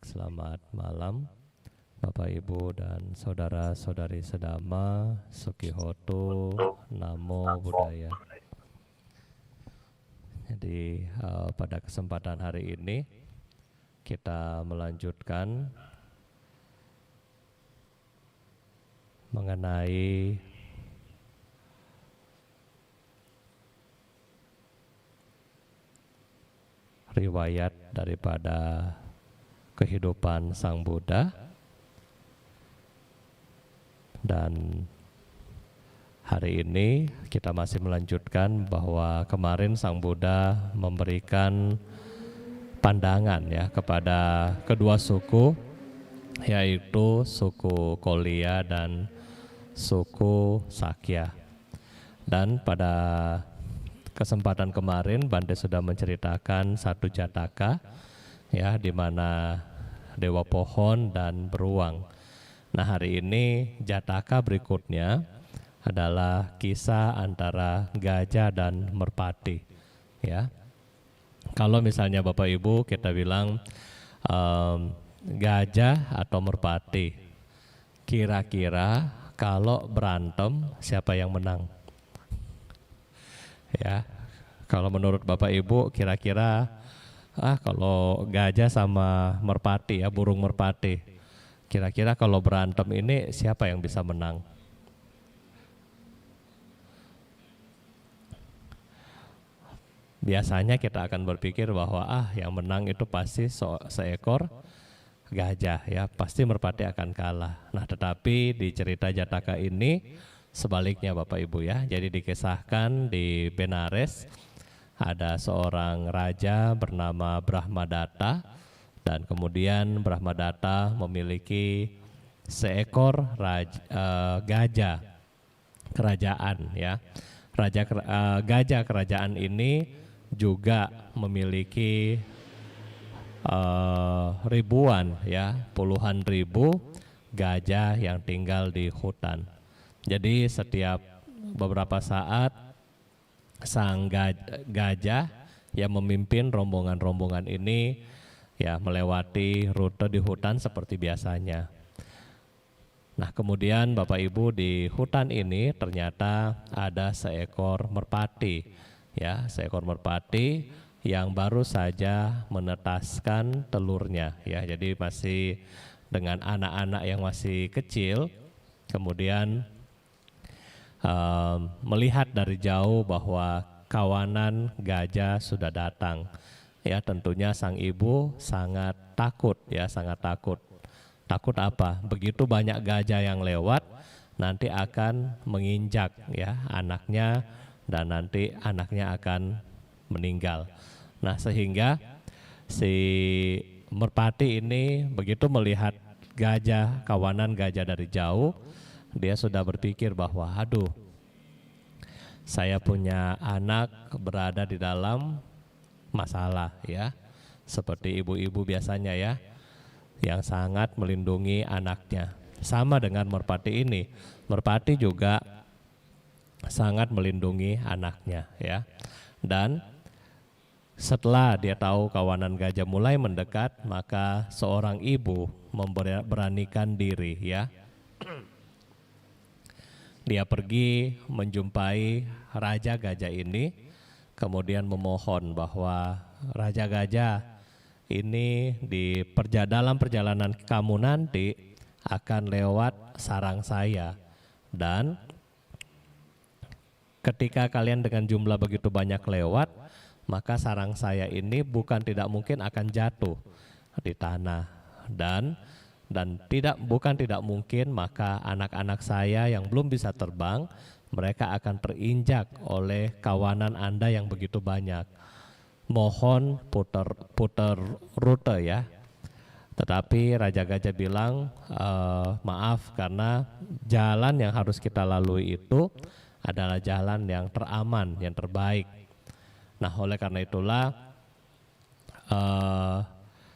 Selamat malam Bapak Ibu dan saudara-saudari sedama, Sukihoto, Namo Buddhaya. Jadi pada kesempatan hari ini kita melanjutkan mengenai riwayat daripada kehidupan Sang Buddha, dan hari ini kita masih melanjutkan bahwa kemarin Sang Buddha memberikan pandangan ya kepada kedua suku, yaitu suku Kolia dan suku Sakya. Dan pada kesempatan kemarin Bante sudah menceritakan satu jataka ya, di mana dewa pohon dan beruang. Nah, hari ini jataka berikutnya adalah kisah antara gajah dan merpati ya. Kalau misalnya Bapak Ibu kita bilang gajah atau merpati, kira-kira kalau berantem siapa yang menang? Ya, kalau menurut Bapak Ibu kira-kira kalau gajah sama merpati ya, burung merpati, kira-kira kalau berantem ini siapa yang bisa menang? Biasanya kita akan berpikir bahwa yang menang itu pasti seekor gajah ya, pasti merpati akan kalah. Nah, tetapi di cerita jataka ini sebaliknya Bapak Ibu ya. Jadi dikisahkan di Benares ada seorang raja bernama Brahmadatta, dan kemudian Brahmadatta memiliki seekor gajah kerajaan ya. Gajah kerajaan ini juga memiliki ribuan ya, puluhan ribu gajah yang tinggal di hutan. Jadi setiap beberapa saat sang gajah yang memimpin rombongan-rombongan ini ya melewati rute di hutan seperti biasanya. Nah, kemudian Bapak Ibu, di hutan ini ternyata ada seekor merpati ya, seekor merpati yang baru saja menetaskan telurnya ya. Jadi masih dengan anak-anak yang masih kecil. Kemudian melihat dari jauh bahwa kawanan gajah sudah datang ya, tentunya sang ibu sangat takut ya, sangat takut. Takut apa? Begitu banyak gajah yang lewat, nanti akan menginjak ya anaknya, dan nanti anaknya akan meninggal. Nah, sehingga si merpati ini begitu melihat gajah, kawanan gajah dari jauh, dia sudah berpikir bahwa aduh, saya punya anak berada di dalam masalah ya. Seperti ibu-ibu biasanya ya, yang sangat melindungi anaknya. Sama dengan merpati ini, merpati juga sangat melindungi anaknya ya. Dan setelah dia tahu kawanan gajah mulai mendekat, maka seorang ibu memberanikan diri ya. Dia pergi menjumpai raja gajah ini, kemudian memohon bahwa raja gajah ini dalam perjalanan kamu nanti akan lewat sarang saya, dan ketika kalian dengan jumlah begitu banyak lewat, maka sarang saya ini bukan tidak mungkin akan jatuh di tanah, dan bukan tidak mungkin maka anak-anak saya yang belum bisa terbang, mereka akan terinjak oleh kawanan Anda yang begitu banyak. Mohon putar rute ya. Tetapi Raja Gajah bilang, maaf, karena jalan yang harus kita lalui itu adalah jalan yang teraman, yang terbaik. Nah, oleh karena itulah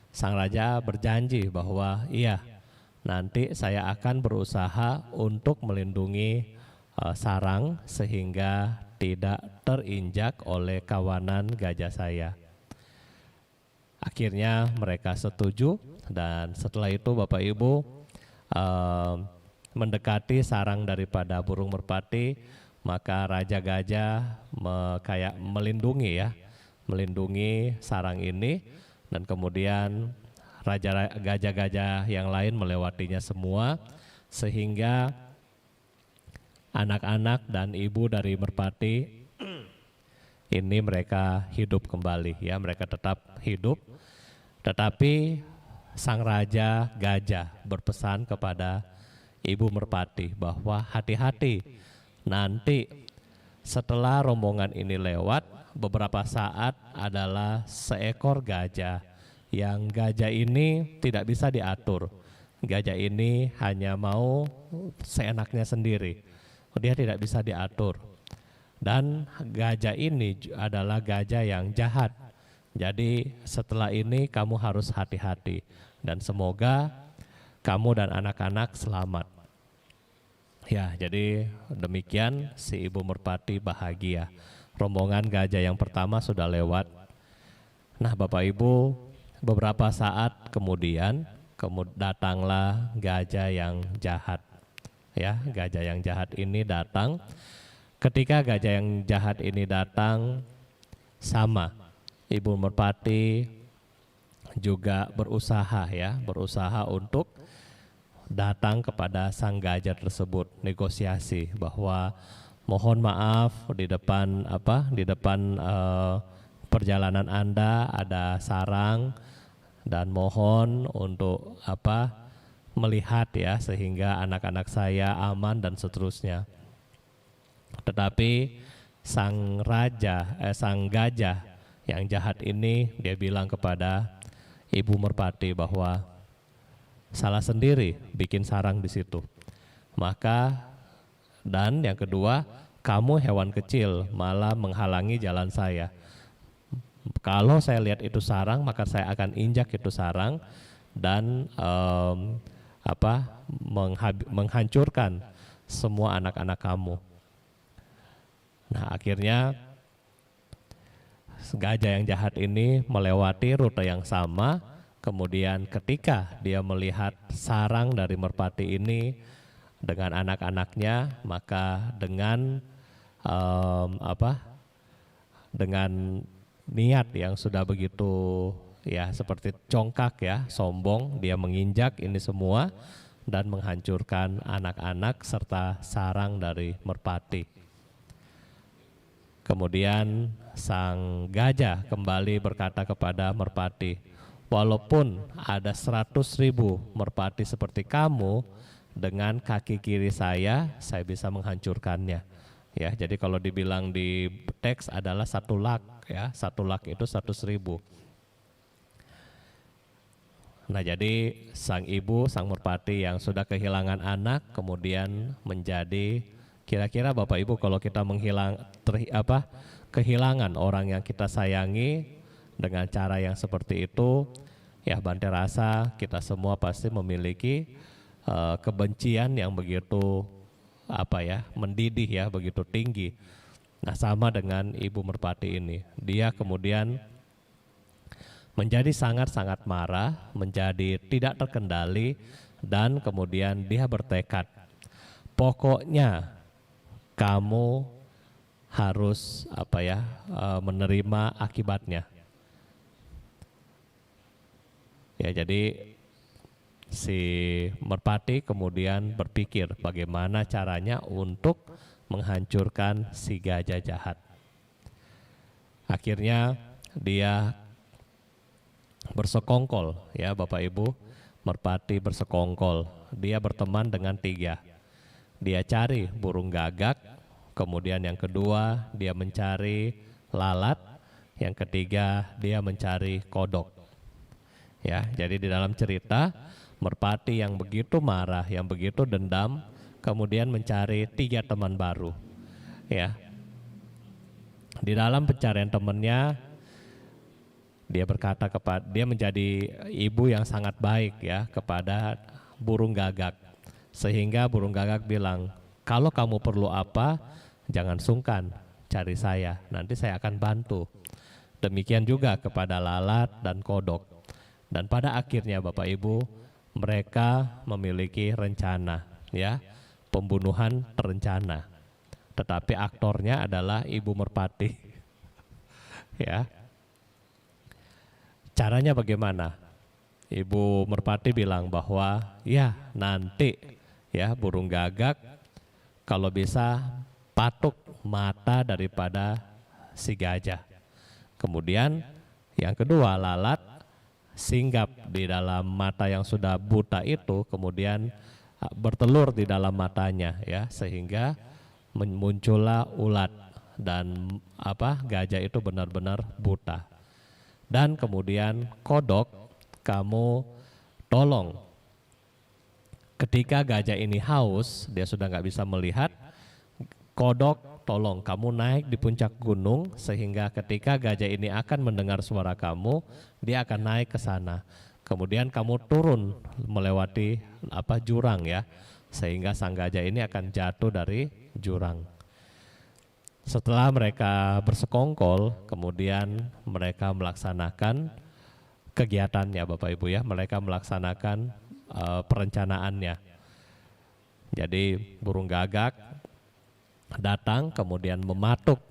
sang raja berjanji bahwa iya, nanti saya akan berusaha untuk melindungi sarang sehingga tidak terinjak oleh kawanan gajah saya. Akhirnya mereka setuju Dan setelah itu Bapak Ibu mendekati sarang daripada burung merpati, maka Raja Gajah kayak melindungi sarang ini, dan kemudian gajah-gajah yang lain melewatinya semua, sehingga anak-anak dan ibu dari merpati ini mereka hidup kembali, ya, mereka tetap hidup. Tetapi sang Raja Gajah berpesan kepada ibu merpati bahwa hati-hati, nanti setelah rombongan ini lewat, beberapa saat adalah seekor gajah, yang gajah ini tidak bisa diatur. Gajah ini hanya mau seenaknya sendiri, dia tidak bisa diatur. Dan gajah ini adalah gajah yang jahat. Jadi setelah ini kamu harus hati-hati, dan semoga kamu dan anak-anak selamat. Ya, jadi demikian si ibu merpati bahagia. Rombongan gajah yang pertama sudah lewat. Nah, Bapak Ibu, beberapa saat kemudian datanglah gajah yang jahat. Ya, gajah yang jahat ini datang. Ketika gajah yang jahat ini datang, sama ibu merpati juga berusaha untuk datang kepada sang gajah tersebut, negosiasi bahwa mohon maaf di depan perjalanan Anda ada sarang, dan mohon untuk melihat, ya, sehingga anak-anak saya aman dan seterusnya. Tetapi sang gajah yang jahat ini, dia bilang kepada ibu merpati bahwa salah sendiri bikin sarang di situ. Dan yang kedua, kamu hewan kecil malah menghalangi jalan saya. Kalau saya lihat itu sarang, maka saya akan injak itu sarang dan menghancurkan semua anak-anak kamu. Nah, akhirnya gajah yang jahat ini melewati rute yang sama. Kemudian ketika dia melihat sarang dari merpati ini dengan anak-anaknya, maka dengan niat yang sudah begitu, ya, seperti congkak, ya, sombong, dia menginjak ini semua dan menghancurkan anak-anak serta sarang dari merpati. Kemudian sang gajah kembali berkata kepada merpati, walaupun ada 100.000 merpati seperti kamu, dengan kaki kiri saya bisa menghancurkannya. Ya, jadi kalau dibilang di teks adalah 1 lak, ya, 1 lak itu 100.000. Nah, jadi sang merpati yang sudah kehilangan anak kemudian menjadi, kira-kira Bapak Ibu, kalau kita kehilangan orang yang kita sayangi dengan cara yang seperti itu, ya, Bante rasa kita semua pasti memiliki kebencian yang begitu mendidih, ya, begitu tinggi. Nah, sama dengan ibu merpati ini, dia kemudian menjadi sangat-sangat marah, menjadi tidak terkendali, dan kemudian dia bertekad, pokoknya kamu harus menerima akibatnya. Ya, jadi si merpati kemudian berpikir bagaimana caranya untuk menghancurkan si gajah jahat. Akhirnya dia bersekongkol, ya Bapak Ibu, merpati bersekongkol. Dia berteman dengan 3. Dia cari burung gagak, kemudian yang kedua dia mencari lalat, yang ketiga dia mencari kodok. Ya, jadi di dalam cerita merpati yang begitu marah, yang begitu dendam, kemudian mencari 3 teman baru. Ya, di dalam pencarian temannya, dia menjadi ibu yang sangat baik, ya, kepada burung gagak. Sehingga burung gagak bilang, kalau kamu perlu apa, jangan sungkan cari saya, nanti saya akan bantu. Demikian juga kepada lalat dan kodok. Dan pada akhirnya Bapak Ibu, mereka memiliki rencana, ya, pembunuhan terencana. Tetapi aktornya adalah Ibu Merpati. Ya. Caranya bagaimana? Ibu Merpati bilang bahwa ya nanti ya burung gagak kalau bisa patuk mata daripada si gajah. Kemudian yang kedua, lalat singgap di dalam mata yang sudah buta itu, kemudian bertelur di dalam matanya, ya, sehingga muncullah ulat dan gajah itu benar-benar buta. Dan kemudian kodok, kamu tolong ketika gajah ini haus, dia sudah nggak bisa melihat, kodok tolong kamu naik di puncak gunung sehingga ketika gajah ini akan mendengar suara kamu, dia akan naik ke sana. Kemudian kamu turun melewati jurang, ya, sehingga sang gajah ini akan jatuh dari jurang. Setelah mereka bersekongkol, kemudian mereka melaksanakan kegiatannya, Bapak Ibu, ya, mereka melaksanakan perencanaannya. Jadi burung gagak datang kemudian mematuk,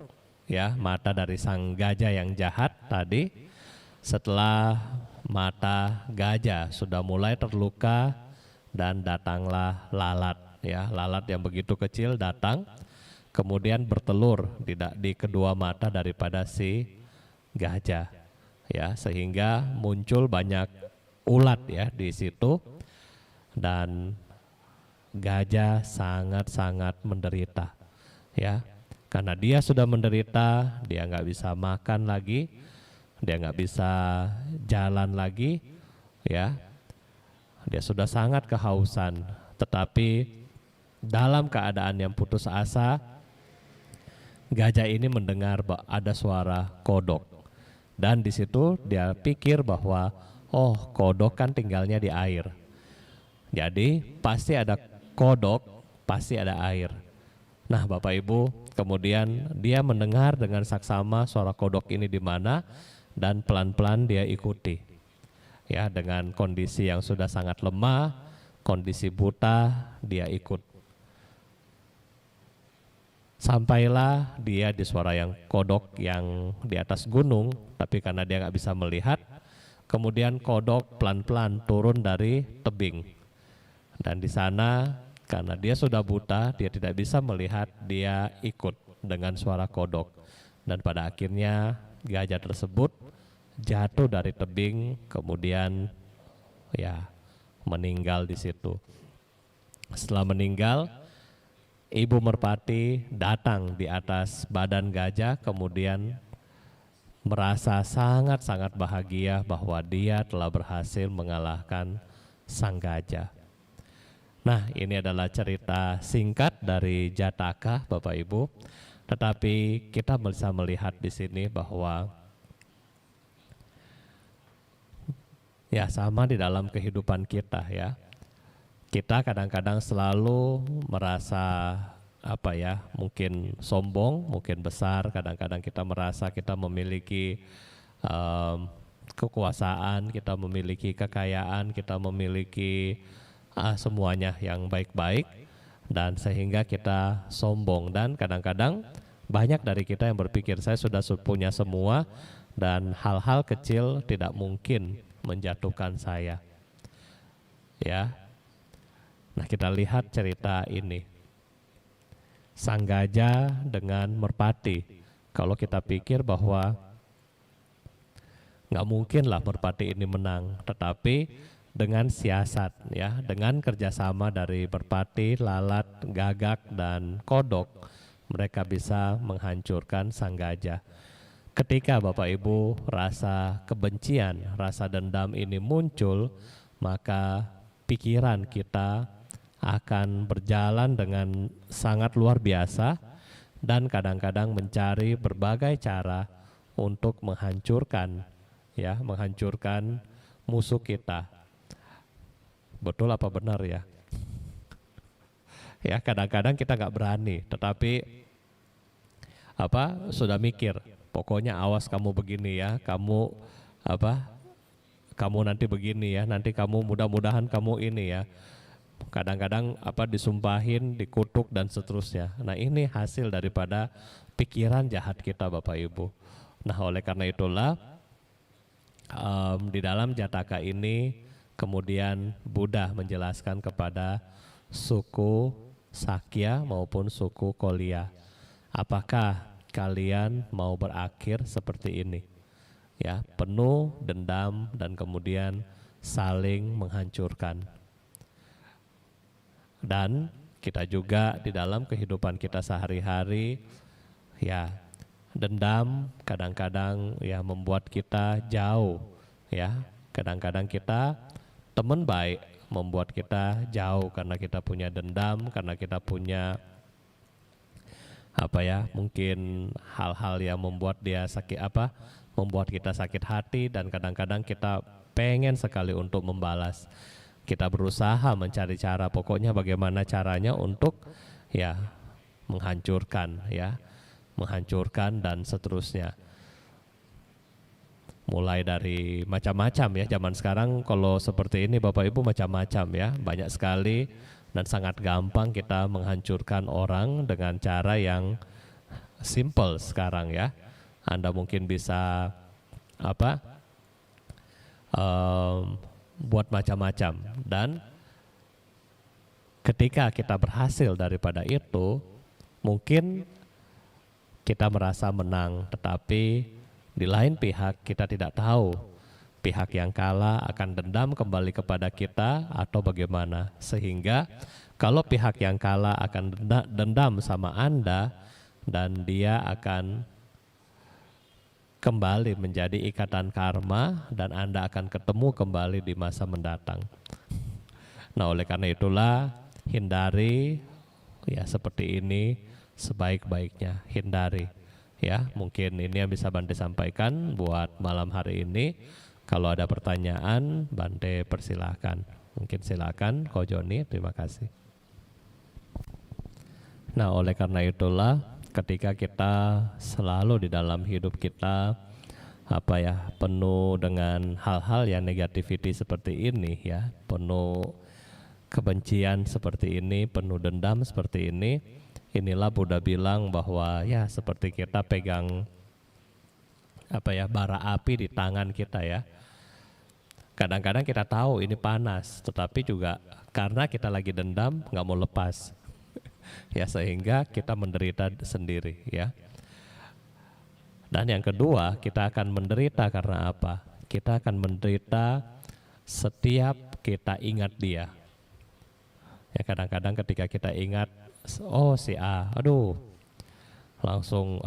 ya, mata dari sang gajah yang jahat tadi. Setelah mata gajah sudah mulai terluka dan datanglah lalat, ya, lalat yang begitu kecil datang kemudian bertelur di kedua mata daripada si gajah, ya, sehingga muncul banyak ulat, ya, di situ, dan gajah sangat-sangat menderita, ya, karena dia sudah menderita, dia nggak bisa makan lagi, dia nggak bisa jalan lagi, ya, dia sudah sangat kehausan. Tetapi dalam keadaan yang putus asa, gajah ini mendengar ada suara kodok, dan di situ dia pikir bahwa oh, kodok kan tinggalnya di air, jadi pasti ada kodok, pasti ada air. Nah, Bapak Ibu, kemudian dia mendengar dengan saksama suara kodok ini di mana, dan pelan-pelan dia ikuti, ya, dengan kondisi yang sudah sangat lemah, kondisi buta, dia ikut. Sampailah dia di suara yang kodok yang di atas gunung, tapi karena dia nggak bisa melihat, kemudian kodok pelan-pelan turun dari tebing. Dan di sana karena dia sudah buta, dia tidak bisa melihat, dia ikut dengan suara kodok. Dan pada akhirnya gajah tersebut jatuh dari tebing, kemudian ya meninggal di situ. Setelah meninggal, Ibu Merpati datang di atas badan gajah, kemudian merasa sangat-sangat bahagia bahwa dia telah berhasil mengalahkan sang gajah. Nah, ini adalah cerita singkat dari Jataka, Bapak Ibu. Tetapi kita bisa melihat di sini bahwa ya sama di dalam kehidupan kita, ya. Kita kadang-kadang selalu merasa mungkin sombong, mungkin besar. Kadang-kadang kita merasa kita memiliki kekuasaan, kita memiliki kekayaan, kita memiliki semuanya yang baik-baik, dan sehingga kita sombong. Dan kadang-kadang banyak dari kita yang berpikir saya sudah punya semua dan hal-hal kecil tidak mungkin menjatuhkan saya, ya. Nah, kita lihat cerita ini. Sang gajah dengan merpati. Kalau kita pikir bahwa nggak mungkinlah merpati ini menang, tetapi dengan siasat, ya, dengan kerjasama dari merpati, lalat, gagak, dan kodok, mereka bisa menghancurkan sang gajah. Ketika Bapak Ibu rasa kebencian, rasa dendam ini muncul, maka pikiran kita akan berjalan dengan sangat luar biasa dan kadang-kadang mencari berbagai cara untuk menghancurkan, ya, menghancurkan musuh kita. Betul apa benar, ya? Ya, kadang-kadang kita nggak berani, tetapi sudah mikir, pokoknya awas kamu begini, ya, kamu kamu nanti begini ya, nanti kamu mudah-mudahan kamu ini ya. Kadang-kadang disumpahin, dikutuk dan seterusnya. Nah, ini hasil daripada pikiran jahat kita Bapak Ibu. Nah, oleh karena itulah di dalam Jataka ini kemudian Buddha menjelaskan kepada suku Sakya maupun suku Kolya, apakah kalian mau berakhir seperti ini? Ya, penuh dendam dan kemudian saling menghancurkan. Dan kita juga di dalam kehidupan kita sehari-hari, ya, dendam kadang-kadang ya membuat kita jauh, ya. Kadang-kadang kita teman baik membuat kita jauh karena kita punya dendam, karena kita punya mungkin hal-hal yang membuat dia membuat kita sakit hati, dan kadang-kadang kita pengen sekali untuk membalas. Kita berusaha mencari cara, pokoknya bagaimana caranya untuk ya menghancurkan dan seterusnya. Mulai dari macam-macam ya, zaman sekarang kalau seperti ini Bapak Ibu macam-macam ya, banyak sekali dan sangat gampang kita menghancurkan orang dengan cara yang simple sekarang ya. Anda mungkin bisa buat macam-macam, dan ketika kita berhasil daripada itu, mungkin kita merasa menang, tetapi di lain pihak kita tidak tahu pihak yang kalah akan dendam kembali kepada kita atau bagaimana. Sehingga kalau pihak yang kalah akan dendam sama Anda, dan dia akan kembali menjadi ikatan karma, dan Anda akan ketemu kembali di masa mendatang. Nah, oleh karena itulah hindari ya seperti ini sebaik-baiknya, hindari ya. Mungkin ini yang bisa Bante sampaikan buat malam hari ini. Kalau ada pertanyaan Bante persilahkan. Mungkin silakan Ko Joni, terima kasih. Nah, oleh karena itulah ketika kita selalu di dalam hidup kita penuh dengan hal-hal yang negativity seperti ini ya, penuh kebencian seperti ini, penuh dendam seperti ini, inilah Buddha bilang bahwa ya seperti kita pegang bara api di tangan kita ya. Kadang-kadang kita tahu ini panas, tetapi juga karena kita lagi dendam nggak mau lepas. Ya, sehingga kita menderita sendiri ya. Dan yang kedua, kita akan menderita karena apa? Kita akan menderita setiap kita ingat dia. Ya, kadang-kadang ketika kita ingat, oh si A, aduh, langsung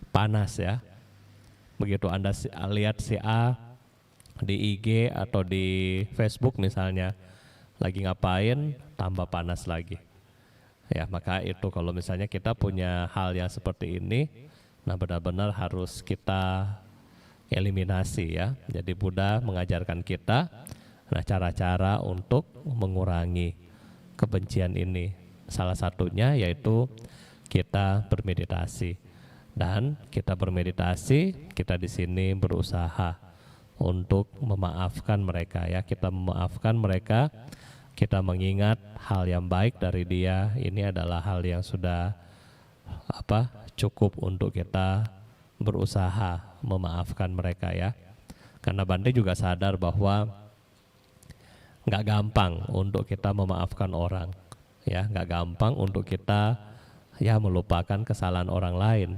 panas ya. Begitu Anda lihat si A di IG atau di Facebook misalnya, lagi ngapain, tambah panas lagi. Ya, maka itu kalau misalnya kita punya hal yang seperti ini, nah benar-benar harus kita eliminasi ya. Jadi Buddha mengajarkan kita cara-cara untuk mengurangi kebencian ini. Salah satunya yaitu kita bermeditasi. Dan kita bermeditasi, kita di sini berusaha untuk memaafkan mereka ya. Kita memaafkan mereka, kita mengingat hal yang baik dari dia. Ini adalah hal yang sudah cukup untuk kita berusaha memaafkan mereka ya. Karena Bante juga sadar bahwa nggak gampang untuk kita memaafkan orang ya, nggak gampang untuk kita ya melupakan kesalahan orang lain.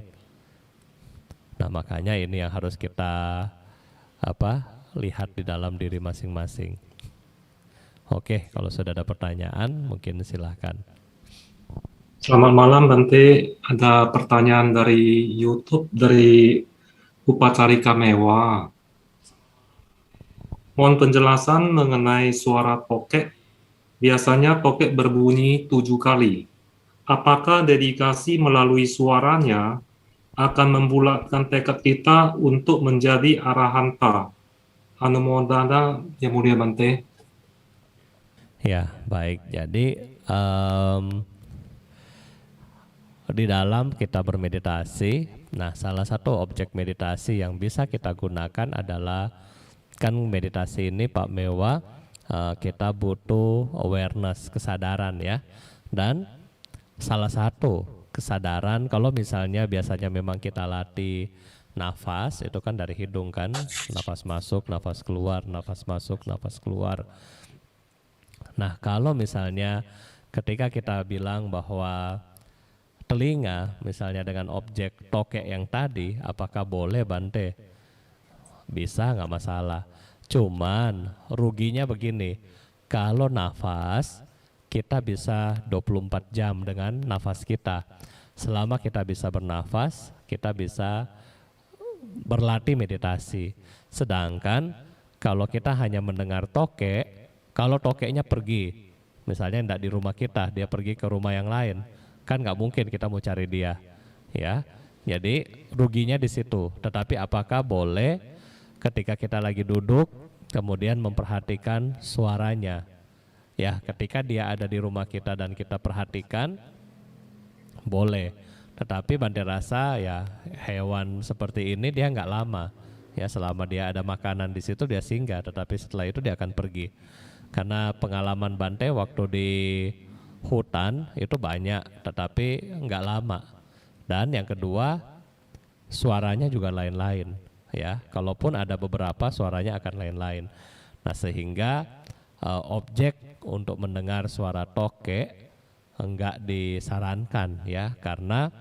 Nah, makanya ini yang harus kita lihat di dalam diri masing-masing. Oke, kalau sudah ada pertanyaan mungkin silahkan. Selamat malam Bante, ada pertanyaan dari YouTube dari Upacarika Mewa. Mohon penjelasan mengenai suara tokek. Biasanya tokek berbunyi 7 kali. Apakah dedikasi melalui suaranya akan membulatkan tekad kita untuk menjadi arahanta? Anumodana, Yang Mulia Bante. Ya, baik. Jadi di dalam kita bermeditasi, nah salah satu objek meditasi yang bisa kita gunakan adalah kan meditasi ini Pak Mewa kita butuh awareness, kesadaran ya. Dan salah satu kesadaran kalau misalnya biasanya memang kita latih nafas, itu kan dari hidung kan, nafas masuk, nafas keluar, nafas masuk, nafas keluar. Nah kalau misalnya ketika kita bilang bahwa telinga misalnya dengan objek tokek yang tadi, apakah boleh Bante? Bisa, nggak masalah. Cuman ruginya begini, kalau nafas kita bisa 24 jam dengan nafas kita. Selama kita bisa bernafas, kita bisa berlatih meditasi. Sedangkan kalau kita hanya mendengar tokek, kalau tokeknya pergi, misalnya tidak di rumah kita, dia pergi ke rumah yang lain, kan nggak mungkin kita mau cari dia, ya. Jadi ruginya di situ. Tetapi apakah boleh ketika kita lagi duduk, kemudian memperhatikan suaranya? Ya, ketika dia ada di rumah kita dan kita perhatikan, boleh. Tetapi Bante rasa ya hewan seperti ini dia nggak lama. Ya selama dia ada makanan di situ dia singgah, tetapi setelah itu dia akan pergi. Karena pengalaman Bante waktu di hutan itu banyak, tetapi nggak lama. Dan yang kedua suaranya juga lain-lain. Ya, kalaupun ada beberapa suaranya akan lain-lain. Nah sehingga objek untuk mendengar suara tokek enggak disarankan ya, karena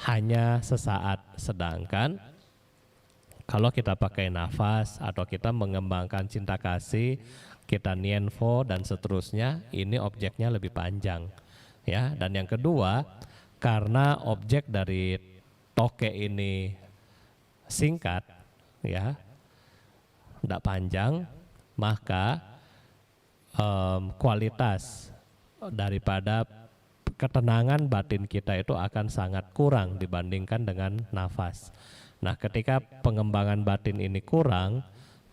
hanya sesaat. Sedangkan kalau kita pakai nafas atau kita mengembangkan cinta kasih, kita nienfo dan seterusnya, ini objeknya lebih panjang ya. Dan yang kedua, karena objek dari tokek ini singkat ya, tidak panjang, maka kualitas daripada ketenangan batin kita itu akan sangat kurang dibandingkan dengan nafas. Nah ketika pengembangan batin ini kurang,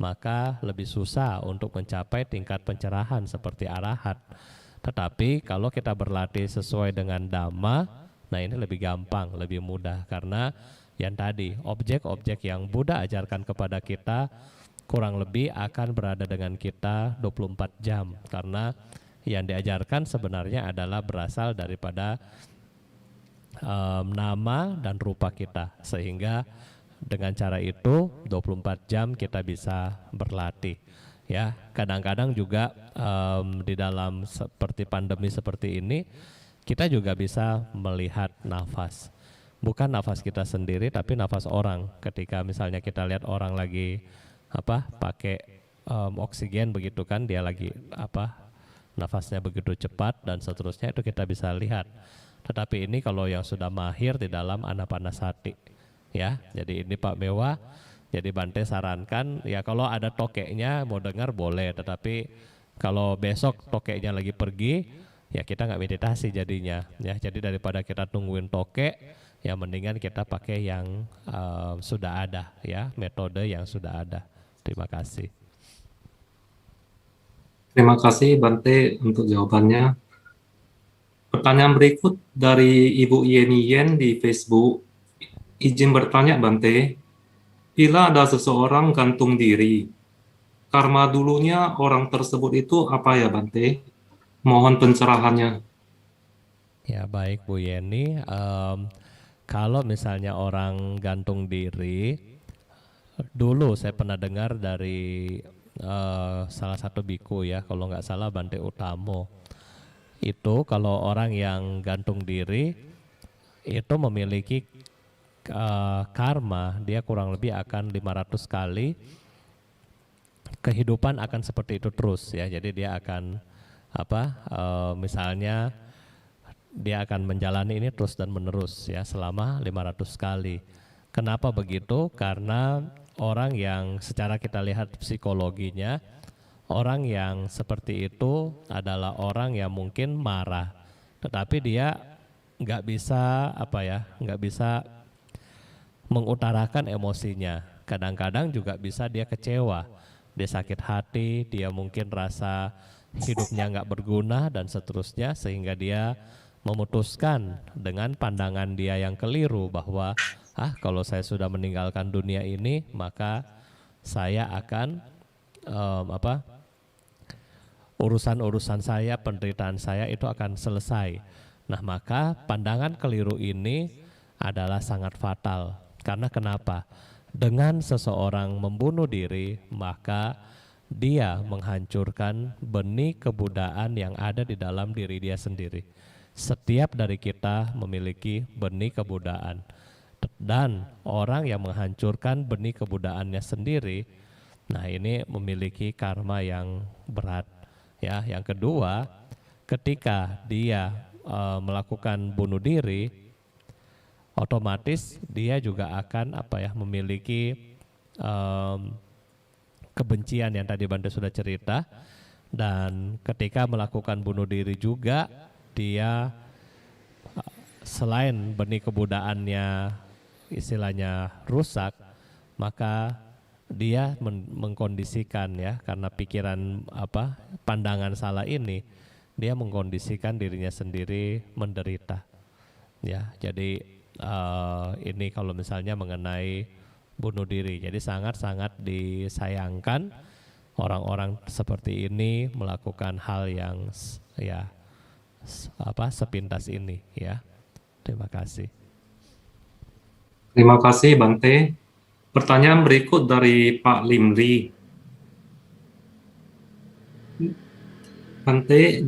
maka lebih susah untuk mencapai tingkat pencerahan seperti arahat. Tetapi kalau kita berlatih sesuai dengan Dhamma, nah ini lebih gampang, lebih mudah. Karena yang tadi, objek-objek yang Buddha ajarkan kepada kita kurang lebih akan berada dengan kita 24 jam. Karena yang diajarkan sebenarnya adalah berasal daripada nama dan rupa kita. Sehingga dengan cara itu 24 jam kita bisa berlatih. Ya, kadang-kadang juga di dalam seperti pandemi seperti ini kita juga bisa melihat nafas. Bukan nafas kita sendiri tapi nafas orang. Ketika misalnya kita lihat orang lagi pakai oksigen begitu kan, dia lagi nafasnya begitu cepat dan seterusnya, itu kita bisa lihat. Tetapi ini kalau yang sudah mahir di dalam anapanasati ya. Jadi ini Pak Mewa, jadi Bante sarankan ya kalau ada tokeknya mau dengar boleh, tetapi kalau besok tokeknya lagi pergi ya kita nggak meditasi jadinya ya. Jadi daripada kita tungguin tokek, ya mendingan kita pakai yang sudah ada ya, metode yang sudah ada. Terima kasih. Terima kasih Bante untuk jawabannya. Pertanyaan berikut dari Ibu Yeni Yen di Facebook. Izin bertanya Bante, bila ada seseorang gantung diri, karma dulunya orang tersebut itu apa ya Bante? Mohon pencerahannya. Ya baik Bu Yeni, kalau misalnya orang gantung diri, dulu saya pernah dengar dari salah satu biku ya, kalau nggak salah Bante Utamo. Itu kalau orang yang gantung diri itu memiliki karma, dia kurang lebih akan 500 kali kehidupan akan seperti itu terus ya. Jadi dia akan misalnya dia akan menjalani ini terus dan menerus ya selama 500 kali. Kenapa begitu? Karena orang yang secara kita lihat psikologinya, orang yang seperti itu adalah orang yang mungkin marah, tetapi dia nggak bisa nggak bisa mengutarakan emosinya. Kadang-kadang juga bisa dia kecewa, dia sakit hati, dia mungkin rasa hidupnya nggak berguna dan seterusnya, sehingga dia memutuskan dengan pandangan dia yang keliru bahwa kalau saya sudah meninggalkan dunia ini maka saya akan urusan-urusan saya, penderitaan saya itu akan selesai. Nah, maka pandangan keliru ini adalah sangat fatal. Karena kenapa? Dengan seseorang membunuh diri, maka dia menghancurkan benih kebudayaan yang ada di dalam diri dia sendiri. Setiap dari kita memiliki benih kebudayaan. Dan orang yang menghancurkan benih kebudayaannya sendiri, nah ini memiliki karma yang berat. Ya, yang kedua, ketika dia melakukan bunuh diri, otomatis dia juga akan memiliki kebencian yang tadi Bante sudah cerita. Dan ketika melakukan bunuh diri juga, dia selain benih kebudayaannya istilahnya rusak, maka dia mengkondisikan, ya, karena pikiran pandangan salah ini, dia mengkondisikan dirinya sendiri menderita. Ya, jadi ini kalau misalnya mengenai bunuh diri, jadi sangat-sangat disayangkan orang-orang seperti ini melakukan hal yang sepintas ini, ya. Terima kasih. Terima kasih Bante. Pertanyaan berikut dari Pak Limri. Bante,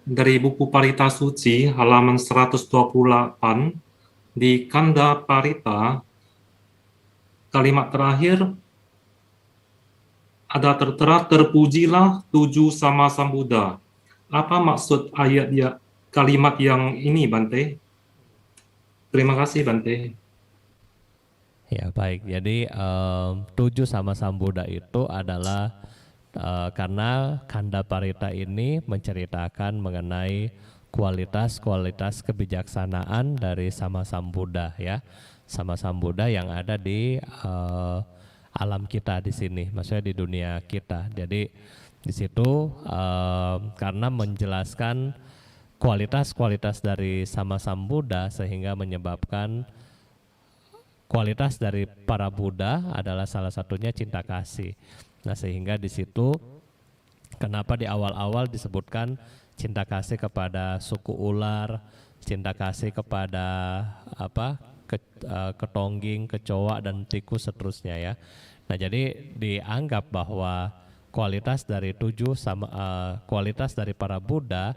dari buku Parita Suci halaman 128 di Kanda Parita, kalimat terakhir ada tertera terpujilah 7 sama Sambuddha. Apa maksud kalimat yang ini, Bante? Terima kasih, Bante. Ya, baik. Jadi 7 sama Sambuddha itu adalah karena Kanda Parita ini menceritakan mengenai kualitas-kualitas kebijaksanaan dari Sama Sambuddha, ya. Sama Sambuddha yang ada di alam kita di sini, maksudnya di dunia kita. Jadi di situ karena menjelaskan kualitas-kualitas dari Sama Sambuddha sehingga menyebabkan kualitas dari para Buddha adalah salah satunya cinta kasih. Nah, sehingga di situ kenapa di awal-awal disebutkan cinta kasih kepada suku ular, cinta kasih kepada ketongging, kecoa dan tikus seterusnya, ya. Nah, jadi dianggap bahwa kualitas dari kualitas dari para Buddha,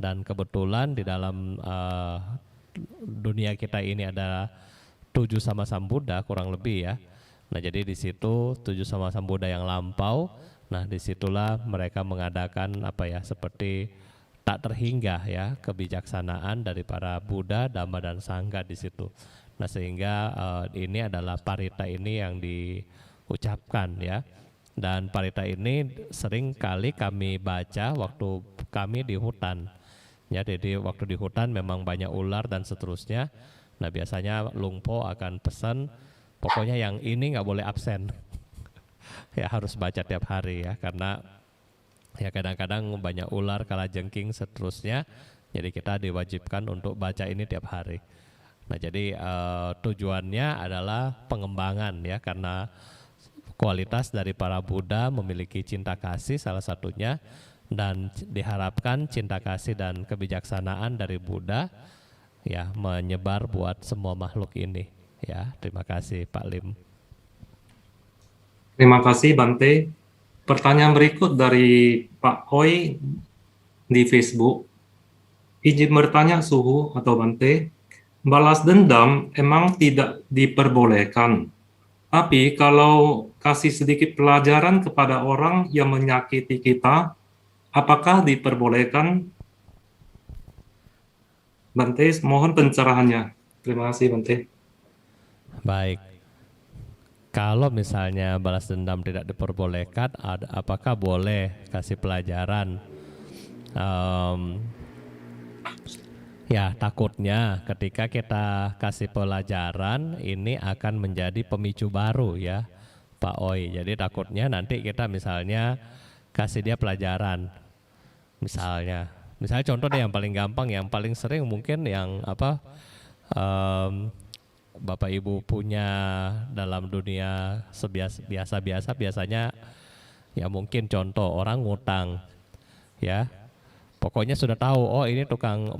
dan kebetulan di dalam dunia kita ini ada 7 sama Sambuddha kurang lebih, ya. Nah, jadi di situ 7 sama Sambuddha yang lampau. Nah, disitulah mereka mengadakan seperti tak terhingga, ya, kebijaksanaan dari para Buddha, Dhamma dan Sangha di situ. Nah, sehingga ini adalah parita ini yang diucapkan, ya. Dan parita ini sering kali kami baca waktu kami di hutan. Ya, jadi waktu di hutan memang banyak ular dan seterusnya. Nah, biasanya Lungpo akan pesan, pokoknya yang ini nggak boleh absen. Ya, harus baca tiap hari, ya, karena ya kadang-kadang banyak ular, kalajengking seterusnya. Jadi kita diwajibkan untuk baca ini tiap hari. Nah, jadi tujuannya adalah pengembangan, ya, karena kualitas dari para Buddha memiliki cinta kasih salah satunya, dan diharapkan cinta kasih dan kebijaksanaan dari Buddha, ya, menyebar buat semua makhluk ini, ya. Terima kasih Pak Lim. Terima kasih Bante. Pertanyaan berikut dari Pak Oi di Facebook. Izin bertanya Suhu atau Bante, balas dendam emang tidak diperbolehkan. Tapi kalau kasih sedikit pelajaran kepada orang yang menyakiti kita, apakah diperbolehkan? Bante, mohon pencerahannya. Terima kasih Bante. Baik. Kalau misalnya balas dendam tidak diperbolehkan, apakah boleh kasih pelajaran? Ya, takutnya ketika kita kasih pelajaran ini akan menjadi pemicu baru, ya, Pak Oi. Jadi takutnya nanti kita misalnya kasih dia pelajaran, misalnya contoh deh yang paling gampang, yang paling sering mungkin yang Bapak Ibu punya dalam dunia biasa-biasa, biasanya ya mungkin contoh orang ngutang, ya. Pokoknya sudah tahu, oh ini tukang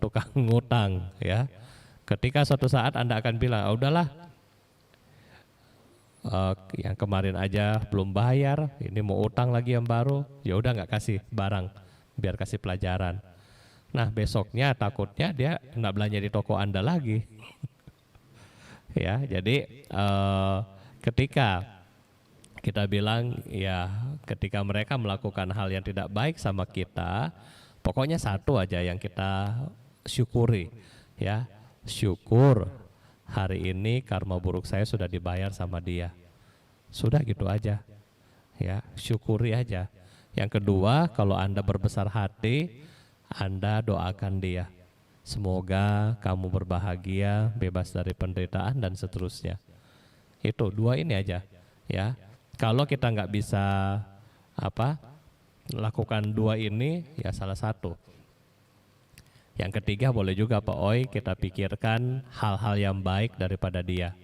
tukang ngutang, ya. Ketika suatu saat Anda akan bilang, oh, udahlah, yang kemarin aja belum bayar, ini mau utang lagi yang baru, ya udah nggak kasih barang, biar kasih pelajaran. Nah besoknya takutnya dia nggak belanja di toko Anda lagi, ya. Jadi ketika kita bilang ya, ketika mereka melakukan hal yang tidak baik sama kita, pokoknya satu aja yang kita syukuri, ya. Syukur hari ini karma buruk saya sudah dibayar sama dia. Sudah gitu aja, ya, syukuri aja. Yang kedua, kalau Anda berbesar hati, Anda doakan dia. Semoga kamu berbahagia, bebas dari penderitaan dan seterusnya. Itu dua ini aja, ya. Kalau kita nggak bisa lakukan dua ini, ya salah satu. Yang ketiga boleh juga Pak Oi kita pikirkan hal-hal yang baik daripada dia.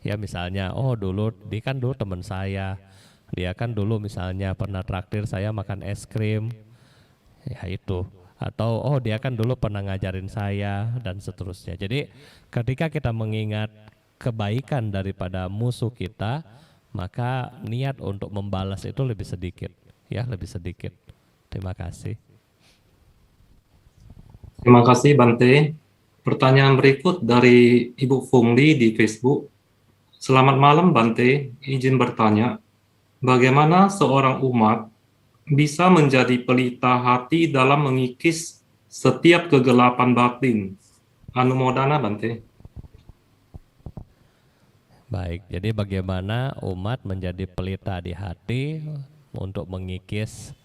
Ya misalnya, oh dulu dia kan dulu teman saya, dia kan dulu misalnya pernah traktir saya makan es krim, ya itu. Atau oh dia kan dulu pernah ngajarin saya dan seterusnya. Jadi ketika kita mengingat kebaikan daripada musuh kita, maka niat untuk membalas itu lebih sedikit, ya lebih sedikit. Terima kasih. Terima kasih Bante. Pertanyaan berikut dari Ibu Fungli di Facebook. Selamat malam Bante, izin bertanya, bagaimana seorang umat bisa menjadi pelita hati dalam mengikis setiap kegelapan batin? Anumodana Bante. Baik, jadi bagaimana umat menjadi pelita di hati untuk mengikis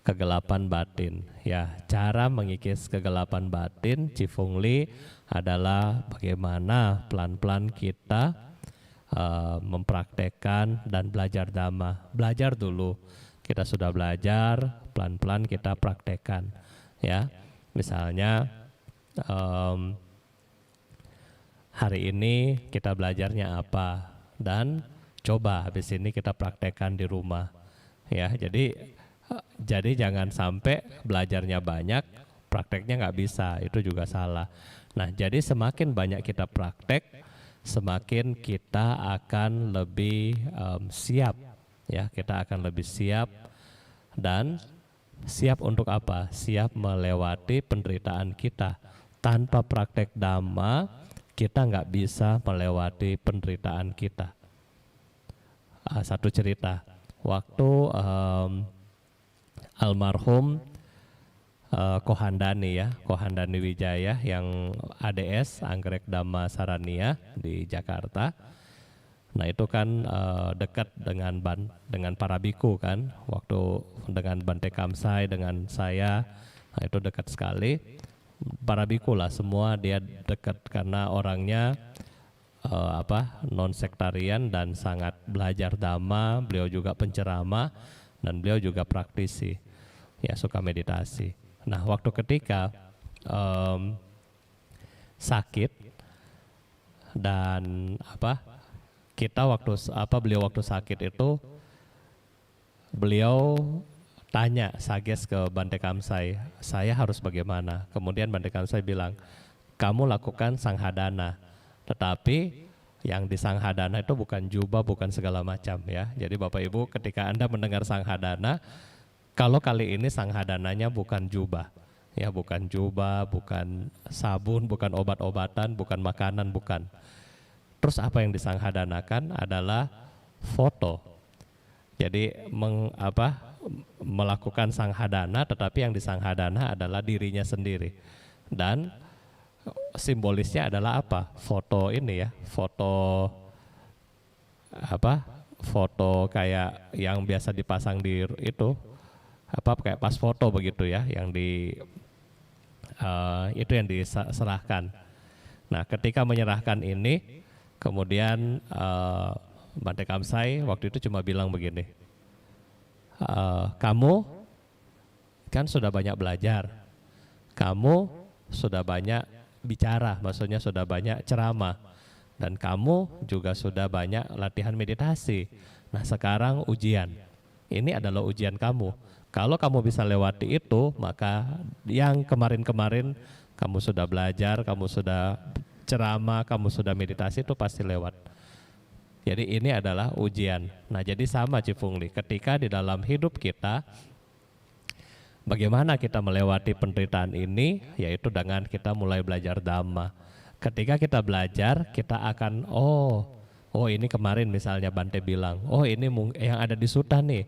kegelapan batin. Ya, cara mengikis kegelapan batin Cifungli adalah bagaimana pelan-pelan kita mempraktekkan dan belajar Dhamma. Belajar dulu, kita sudah belajar, pelan-pelan kita praktekkan. Ya, misalnya hari ini kita belajarnya apa, dan coba habis ini kita praktekkan di rumah. Ya, jadi jangan sampai belajarnya banyak, prakteknya nggak bisa, itu juga salah. Nah, jadi semakin banyak kita praktek, semakin kita akan lebih siap, ya, kita akan lebih siap. Dan siap untuk apa? Siap melewati penderitaan kita. Tanpa praktek Dhamma, kita nggak bisa melewati penderitaan kita. Satu cerita, waktu almarhum Kohandani Wijaya yang ADS Anggrek Dhamma Sarania di Jakarta. Nah itu kan dekat dengan para biku kan, waktu dengan Bante Kamsai dengan saya, nah itu dekat sekali. Para biku lah semua dia dekat karena orangnya non sektarian dan sangat belajar Dhamma. Beliau juga penceramah dan beliau juga praktisi, ya suka meditasi. Nah waktu ketika sakit dan beliau waktu sakit itu beliau tanya sages ke Bante Kamsai, saya harus bagaimana? Kemudian Bante Kamsai bilang, kamu lakukan sanghadana, tetapi yang di sanghadana itu bukan jubah, bukan segala macam, ya. Jadi Bapak Ibu ketika Anda mendengar sanghadana, kalau kali ini sanghadananya bukan jubah, ya bukan jubah, bukan sabun, bukan obat-obatan, bukan makanan, bukan. Terus apa yang disanghadanakan adalah foto. Jadi melakukan sanghadana, tetapi yang disanghadana adalah dirinya sendiri. Dan simbolisnya adalah apa? Foto ini ya, foto kayak yang biasa dipasang di itu, kayak pas foto begitu ya, yang itu yang diserahkan. Nah, ketika menyerahkan ini, kemudian Bante Kamsai waktu itu cuma bilang begini, kamu kan sudah banyak belajar, kamu sudah banyak bicara, maksudnya sudah banyak ceramah. Dan kamu juga sudah banyak latihan meditasi. Nah sekarang ujian. Ini adalah ujian kamu. Kalau kamu bisa lewati itu, maka yang kemarin-kemarin kamu sudah belajar, kamu sudah ceramah, kamu sudah meditasi itu pasti lewat. Jadi ini adalah ujian. Nah jadi sama Cifungli, ketika di dalam hidup kita, bagaimana kita melewati penderitaan ini, yaitu dengan kita mulai belajar Dhamma. Ketika kita belajar, kita akan, oh ini kemarin misalnya Bante bilang, oh ini yang ada di Sutta nih,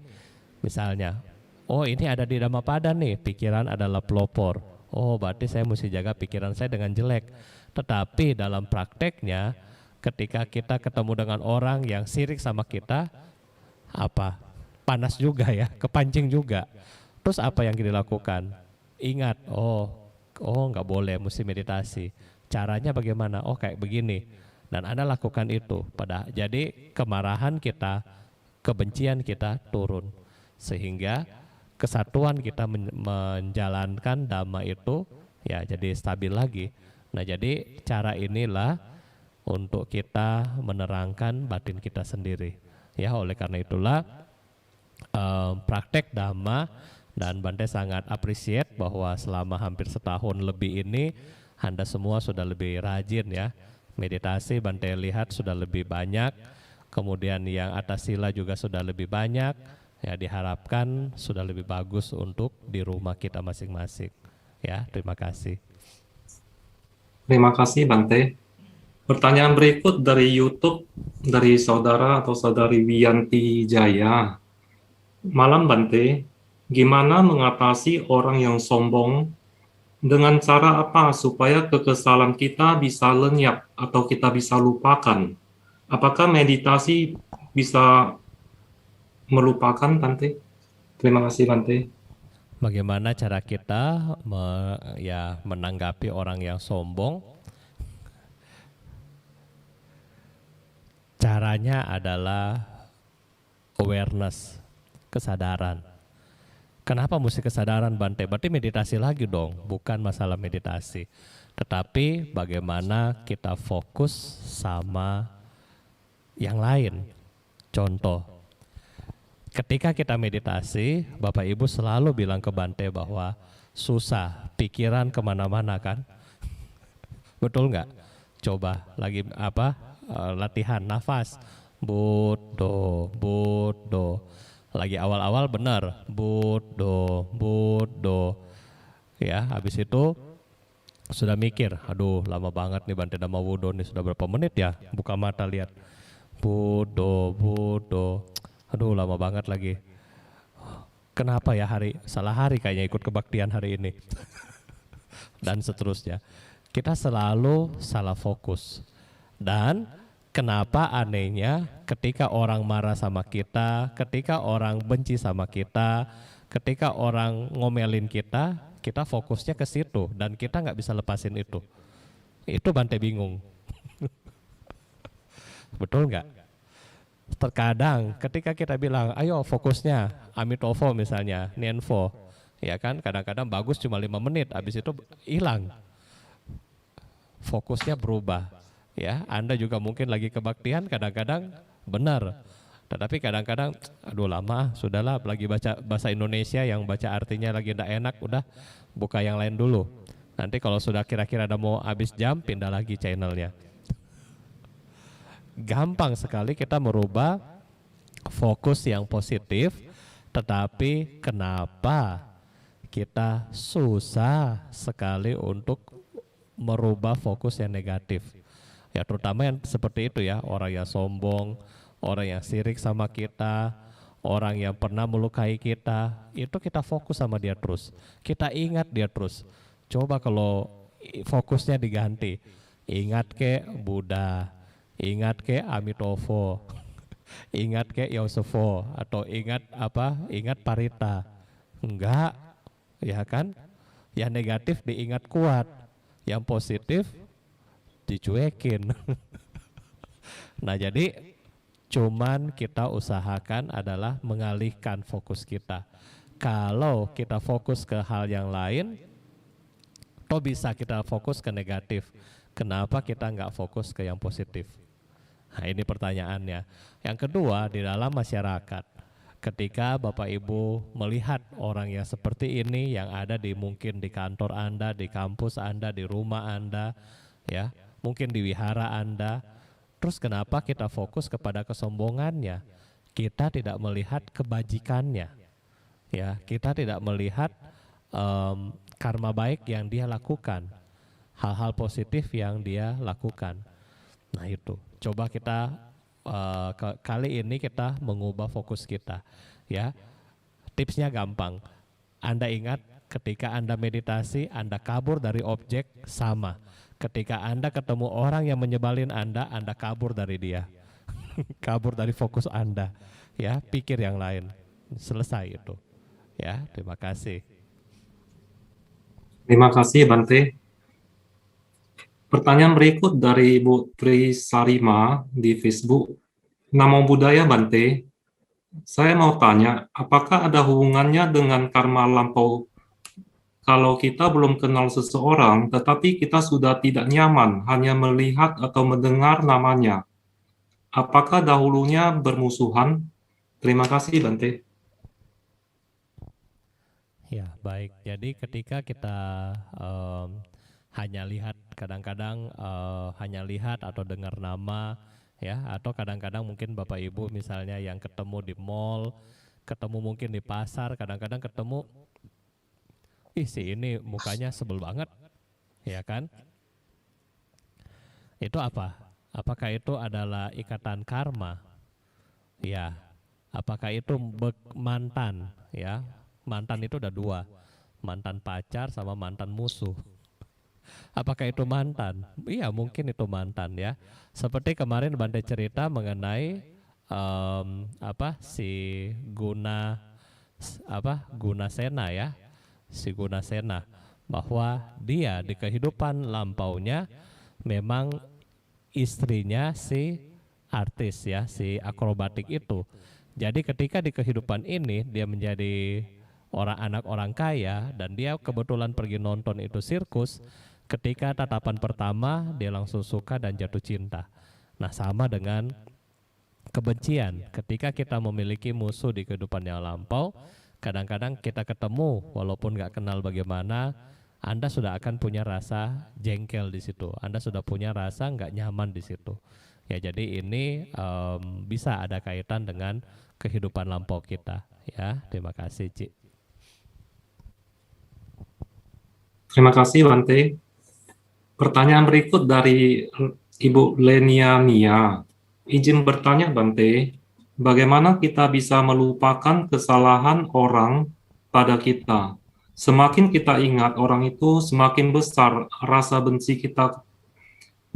misalnya, oh ini ada di Dhammapada nih, pikiran adalah pelopor. Oh berarti saya mesti jaga pikiran saya dengan jelek. Tetapi dalam prakteknya, ketika kita ketemu dengan orang yang sirik sama kita, apa? Panas juga ya, kepancing juga. Terus apa yang dilakukan? Ingat, oh nggak boleh, mesti meditasi. Caranya bagaimana? Oh kayak begini. Dan Anda lakukan itu. Jadi kemarahan kita, kebencian kita turun. Sehingga kesatuan kita menjalankan Dhamma itu ya jadi stabil lagi. Nah jadi cara inilah untuk kita menerangkan batin kita sendiri. Ya oleh karena itulah praktek Dhamma, dan Bante sangat appreciate bahwa selama hampir setahun lebih ini Anda semua sudah lebih rajin ya. Meditasi Bante lihat sudah lebih banyak, kemudian yang atas sila juga sudah lebih banyak. Ya diharapkan sudah lebih bagus untuk di rumah kita masing-masing. Ya terima kasih. Terima kasih Bante. Pertanyaan berikut dari YouTube dari saudara atau saudari Wiyanti Jaya. Malam Bante, gimana mengatasi orang yang sombong? Dengan cara apa supaya kekesalan kita bisa lenyap atau kita bisa lupakan? Apakah meditasi bisa melupakan Bante? Terima kasih Bante. Bagaimana cara kita menanggapi orang yang sombong? Caranya adalah awareness, kesadaran. Kenapa mesti kesadaran Bante? Berarti meditasi lagi dong, bukan masalah meditasi. Tetapi bagaimana kita fokus sama yang lain. Contoh, ketika kita meditasi, Bapak Ibu selalu bilang ke Bante bahwa susah, pikiran kemana-mana kan? Betul nggak? Coba lagi latihan nafas, Buddho, Buddho. Lagi awal-awal benar, Buddho, Buddho. Ya, habis itu sudah mikir, aduh lama banget nih Bante Dhamma Wudho nih, sudah berapa menit ya? Buka mata lihat, Buddho, Buddho. Aduh lama banget lagi. Kenapa ya salah hari kayaknya ikut kebaktian hari ini. Dan seterusnya. Kita selalu salah fokus. Dan kenapa anehnya ketika orang marah sama kita, ketika orang benci sama kita, ketika orang ngomelin kita, kita fokusnya ke situ dan kita nggak bisa lepasin itu. Itu Bante bingung. Betul nggak? Terkadang ketika kita bilang, ayo fokusnya Amitofo misalnya, Nienfo, ya kan? Kadang-kadang bagus cuma 5 menit, habis itu hilang. Fokusnya berubah. Ya, Anda juga mungkin lagi kebaktian kadang-kadang benar. Tetapi kadang-kadang aduh lama, sudahlah lagi baca bahasa Indonesia yang baca artinya lagi tidak enak, udah buka yang lain dulu. Nanti kalau sudah kira-kira ada mau habis jam, pindah lagi channelnya. Gampang sekali kita merubah fokus yang positif, tetapi kenapa kita susah sekali untuk merubah fokus yang negatif? Ya terutama yang seperti itu ya, orang yang sombong, orang yang sirik sama kita, orang yang pernah melukai kita, itu kita fokus sama dia terus. Kita ingat dia terus. Coba kalau fokusnya diganti, ingat ke Buddha, ingat ke Amitofo, ingat ke Yosefo, atau ingat ingat Parita. Enggak, ya kan? Yang negatif diingat kuat, yang positif dicuekin. Nah jadi cuman kita usahakan adalah mengalihkan fokus kita. Kalau kita fokus ke hal yang lain, Toh bisa kita fokus ke negatif. Kenapa kita nggak fokus ke yang positif? Nah, ini pertanyaannya. Yang kedua, di dalam masyarakat, ketika Bapak Ibu melihat orang yang seperti ini yang ada di mungkin di kantor Anda, di kampus Anda, di rumah Anda, ya, mungkin di wihara Anda, terus kenapa kita fokus kepada kesombongannya? Kita tidak melihat kebajikannya, ya, kita tidak melihat karma baik yang dia lakukan, hal-hal positif yang dia lakukan. Nah itu, coba kita kali ini kita mengubah fokus kita, ya. Tipsnya gampang. Anda ingat ketika Anda meditasi, Anda kabur dari objek sama. Ketika Anda ketemu orang yang menyebalin Anda kabur dari dia. Kabur dari fokus Anda, ya, pikir yang lain. Selesai itu. Ya, terima kasih. Terima kasih Bante. Pertanyaan berikut dari Ibu Tri Sarima di Facebook. Namo Buddhaya Bante. Saya mau tanya, apakah ada hubungannya dengan karma lampau kalau kita belum kenal seseorang, tetapi kita sudah tidak nyaman hanya melihat atau mendengar namanya? Apakah dahulunya bermusuhan? Terima kasih Bante. Ya, baik. Jadi ketika kita hanya lihat, kadang-kadang hanya lihat atau dengar nama, ya, atau kadang-kadang mungkin Bapak Ibu misalnya yang ketemu di mall, ketemu mungkin di pasar, kadang-kadang ketemu, ih si ini mukanya sebel banget, ya kan? Itu apa? Apakah itu adalah ikatan karma? Ya. Apakah itu mantan, ya? Mantan itu ada dua, mantan pacar sama mantan musuh. Apakah itu mantan? Iya mungkin itu mantan, ya. Seperti kemarin Bante cerita mengenai si Gunasena, ya, si Gunasena, bahwa dia di kehidupan lampaunya memang istrinya si artis, ya, si akrobatik itu. Jadi ketika di kehidupan ini dia menjadi anak orang kaya dan dia kebetulan pergi nonton itu sirkus, ketika tatapan pertama dia langsung suka dan jatuh cinta. Nah sama dengan kebencian, ketika kita memiliki musuh di kehidupan yang lampau, kadang-kadang kita ketemu walaupun nggak kenal bagaimana, Anda sudah akan punya rasa jengkel di situ, Anda sudah punya rasa nggak nyaman di situ. Ya jadi ini bisa ada kaitan dengan kehidupan lampau kita, ya. Terima kasih, Ci. Terima kasih Bante. Pertanyaan berikut dari Ibu Lenia Nia. Izin bertanya Bante, bagaimana kita bisa melupakan kesalahan orang pada kita? Semakin kita ingat orang itu, semakin besar rasa benci kita.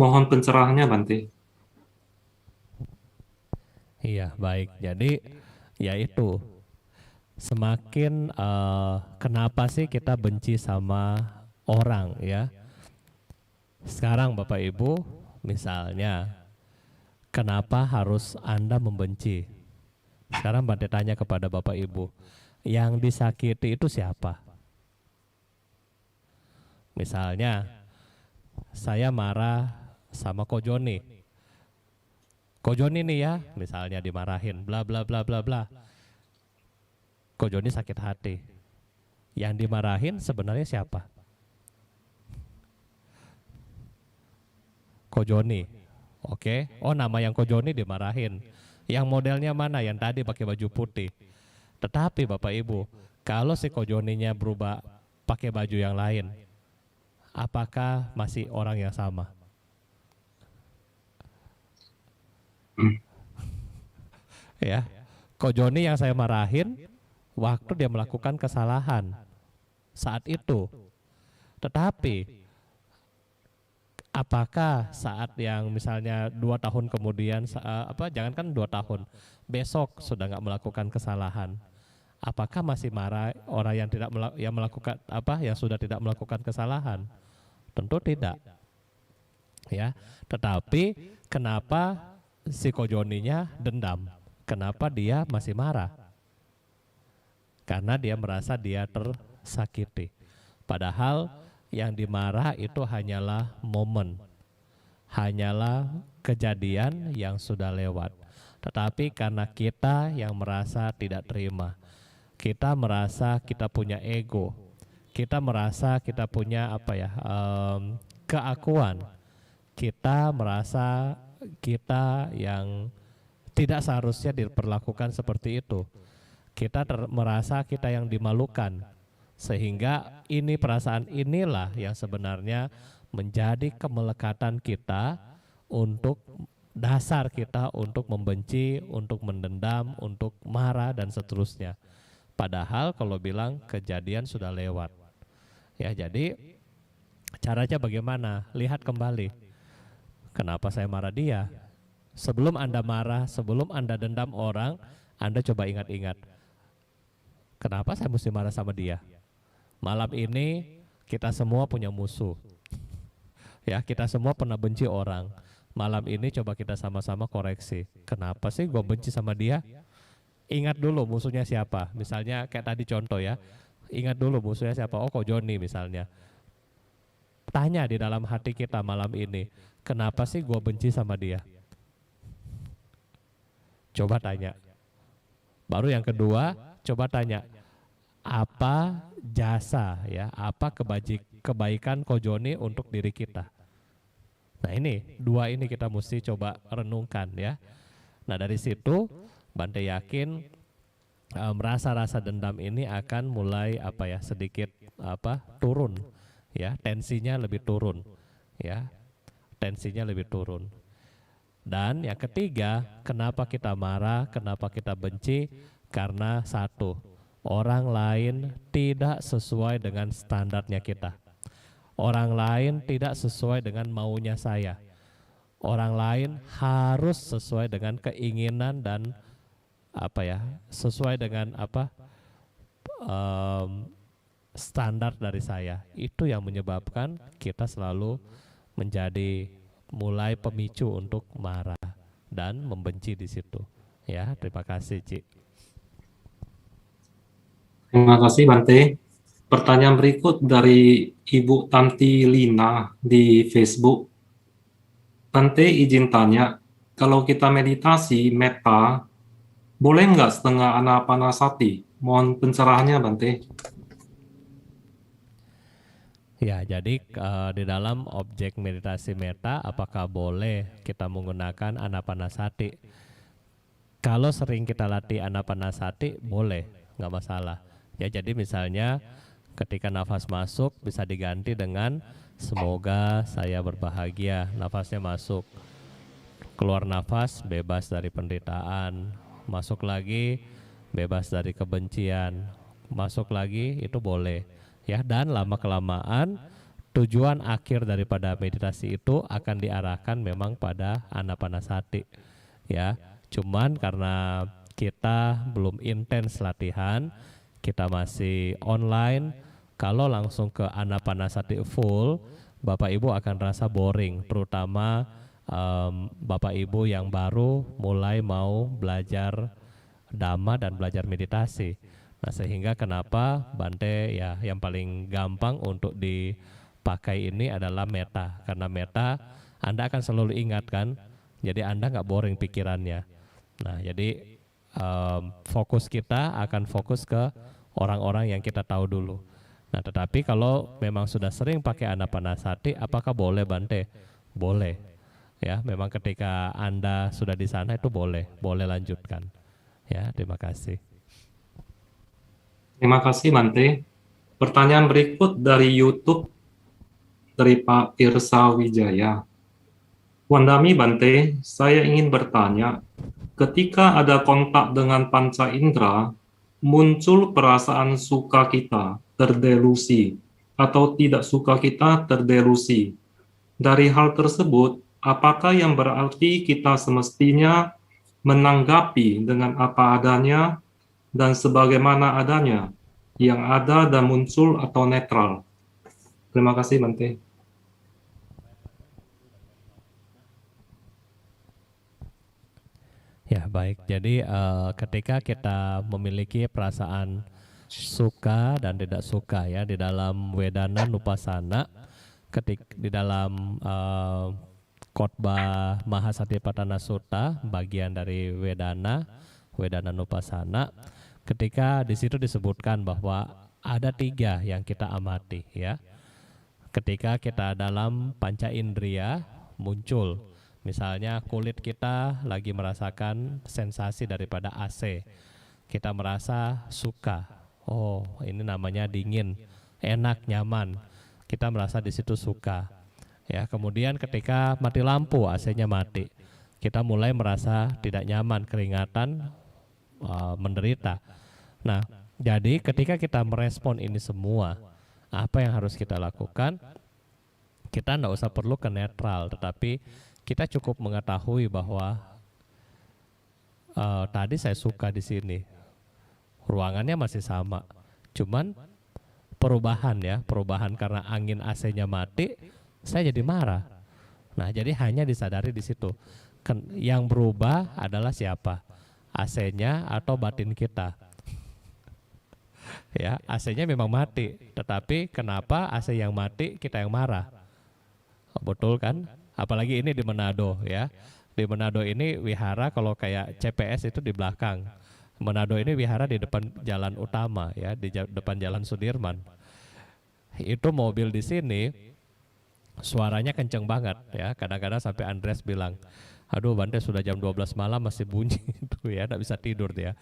Mohon pencerahannya Bante. Iya, baik. Jadi yaitu semakin kenapa sih kita benci sama orang, ya? Sekarang Bapak Ibu, misalnya, kenapa harus Anda membenci? Sekarang Bante tanya kepada Bapak Ibu, yang disakiti itu siapa? Misalnya, saya marah sama Ko Joni. Ko Joni nih ya, misalnya dimarahin, bla bla bla bla bla. Ko Joni sakit hati. Yang dimarahin sebenarnya siapa? Ko Joni. Oke. Oh, nama yang Ko Joni dimarahin. Yang modelnya mana? Yang tadi pakai baju putih. Tetapi Bapak Ibu, kalau si Ko Joninya berubah pakai baju yang lain, apakah masih orang yang sama? Ya, Ko Joni yang saya marahin waktu dia melakukan kesalahan saat itu. Tetapi apakah saat yang misalnya 2 tahun kemudian, jangankan 2 tahun, besok sudah nggak melakukan kesalahan, apakah masih marah orang yang tidak melakukan yang sudah tidak melakukan kesalahan? Tentu tidak. Ya, tetapi kenapa si Ko Joninya dendam? Kenapa dia masih marah? Karena dia merasa dia tersakiti. Padahal yang dimarah itu hanyalah momen, hanyalah kejadian yang sudah lewat. Tetapi karena kita yang merasa tidak terima, kita merasa kita punya ego, kita merasa kita punya keakuan, kita merasa kita yang tidak seharusnya diperlakukan seperti itu. Kita merasa kita yang dimalukan, sehingga ini perasaan inilah yang sebenarnya menjadi kemelekatan kita untuk dasar kita untuk membenci, untuk mendendam, untuk marah dan seterusnya. Padahal kalau bilang kejadian sudah lewat. Ya, jadi caranya bagaimana? Lihat kembali. Kenapa saya marah dia? Sebelum Anda marah, sebelum Anda dendam orang, Anda coba ingat-ingat. Kenapa saya mesti marah sama dia? Malam ini kita semua punya musuh. Ya, kita semua pernah benci orang. Malam ini coba kita sama-sama koreksi. Kenapa sih gue benci sama dia? Ingat dulu musuhnya siapa. Misalnya kayak tadi contoh ya. Ingat dulu musuhnya siapa. Oh, kok Joni misalnya. Tanya di dalam hati kita malam ini. Kenapa sih gue benci sama dia? Coba tanya. Baru yang kedua, coba tanya. Apa jasa ya, apa kebaikan Ko Joni untuk diri kita. Nah ini, dua ini kita mesti coba renungkan ya. Nah dari situ Bante yakin rasa-rasa dendam ini akan mulai sedikit turun ya, tensinya lebih turun ya, tensinya lebih turun. Dan yang ketiga, kenapa kita marah, kenapa kita benci? Karena satu, orang lain tidak sesuai dengan standarnya kita. Orang lain tidak sesuai dengan maunya saya. Orang lain harus sesuai dengan keinginan dan sesuai dengan standar dari saya. Itu yang menyebabkan kita selalu menjadi mulai pemicu untuk marah dan membenci di situ. Ya, terima kasih, Ci. Terima kasih Bante. Pertanyaan berikut dari Ibu Tanti Lina di Facebook. Bante izin tanya, kalau kita meditasi metta, boleh nggak setengah anapanasati? Mohon pencerahannya Bante. Ya, jadi di dalam objek meditasi metta, apakah boleh kita menggunakan anapanasati? Kalau sering kita latih anapanasati, boleh, nggak masalah. Ya, jadi misalnya ketika nafas masuk bisa diganti dengan semoga saya berbahagia, nafasnya masuk. Keluar nafas bebas dari penderitaan, masuk lagi bebas dari kebencian, masuk lagi itu boleh. Ya, dan lama-kelamaan tujuan akhir daripada meditasi itu akan diarahkan memang pada anapanasati. Ya, cuman karena kita belum intens latihan, kita masih online, kalau langsung ke anapanasati full, Bapak Ibu akan rasa boring, terutama Bapak Ibu yang baru mulai mau belajar Dhamma dan belajar meditasi. Nah, sehingga kenapa Bante ya yang paling gampang untuk dipakai ini adalah metta, karena metta Anda akan selalu ingat kan, jadi Anda nggak boring pikirannya. Nah, jadi fokus kita akan fokus ke orang-orang yang kita tahu dulu. Nah, tetapi kalau memang sudah sering pakai anapanasati, apakah boleh Bante? Boleh. Ya, memang ketika Anda sudah di sana itu boleh lanjutkan. Ya, terima kasih. Terima kasih Bante. Pertanyaan berikut dari YouTube dari Pak Irsa Wijaya. Wandami Bante, saya ingin bertanya, ketika ada kontak dengan panca indera, muncul perasaan suka kita terdelusi atau tidak suka kita terdelusi. Dari hal tersebut, apakah yang berarti kita semestinya menanggapi dengan apa adanya dan sebagaimana adanya, yang ada dan muncul atau netral? Terima kasih Bante. Ya, baik. Jadi ketika kita memiliki perasaan suka dan tidak suka ya di dalam Wedana Nupasana, di dalam khotbah Mahasatipatthana Sutta bagian dari Wedana Nupasana, ketika di situ disebutkan bahwa ada 3 yang kita amati ya. Ketika kita dalam panca indria muncul, misalnya kulit kita lagi merasakan sensasi daripada AC, kita merasa suka, oh ini namanya dingin, enak, nyaman, kita merasa di situ suka. Ya, kemudian ketika mati lampu, AC-nya mati, kita mulai merasa tidak nyaman, keringatan, menderita. Nah, jadi ketika kita merespon ini semua, apa yang harus kita lakukan? Kita tidak usah perlu ke netral, tetapi kita cukup mengetahui bahwa tadi saya suka di sini, ruangannya masih sama, cuman perubahan karena angin AC-nya mati, saya jadi marah. Nah, jadi hanya disadari di situ. Yang berubah adalah siapa? AC-nya atau batin kita? Ya, AC-nya memang mati, tetapi kenapa AC yang mati kita yang marah? Betul kan? Apalagi ini di Manado ya. Di Manado ini wihara kalau kayak CPS itu di belakang. Manado ini wihara di depan jalan utama ya, di depan jalan Sudirman. Itu mobil di sini suaranya kenceng banget ya. Kadang-kadang sampai Andres bilang, aduh Bante sudah jam 12 malam masih bunyi itu ya, tidak bisa tidur dia.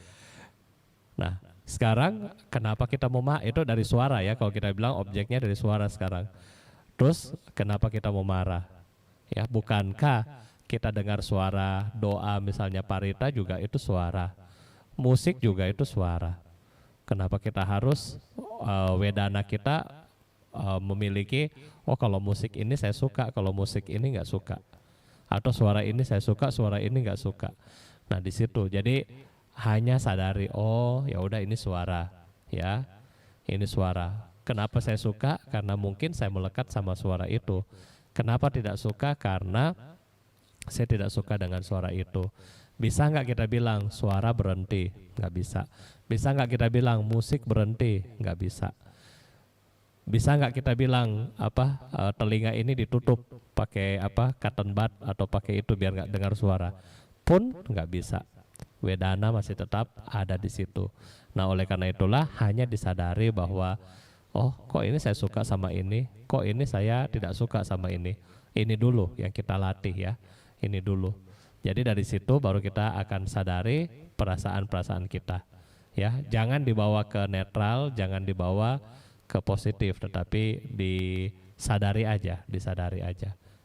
Nah, sekarang kenapa kita mau itu dari suara ya, kalau kita bilang objeknya dari suara sekarang. Terus kenapa kita mau marah? Ya, bukankah kita dengar suara doa misalnya parita juga itu suara, musik juga itu suara. Kenapa kita harus wedana kita memiliki, oh kalau musik ini saya suka, kalau musik ini nggak suka, atau suara ini saya suka, suara ini nggak suka. Nah di situ, jadi hanya sadari, oh ya udah ini suara, ya ini suara. Kenapa saya suka? Karena mungkin saya melekat sama suara itu. Kenapa tidak suka? Karena saya tidak suka dengan suara itu. Bisa nggak kita bilang suara berhenti? Nggak bisa. Bisa nggak kita bilang musik berhenti? Nggak bisa. Bisa nggak kita bilang telinga ini ditutup pakai cotton bud atau pakai itu biar nggak dengar suara? Pun nggak bisa. Wedana masih tetap ada di situ. Nah oleh karena itulah hanya disadari bahwa oh kok ini saya suka sama ini, kok ini saya tidak suka sama ini. Ini dulu yang kita latih ya, ini dulu. Jadi dari situ baru kita akan sadari perasaan-perasaan kita. Ya, jangan dibawa ke netral, jangan dibawa ke positif, tetapi disadari aja.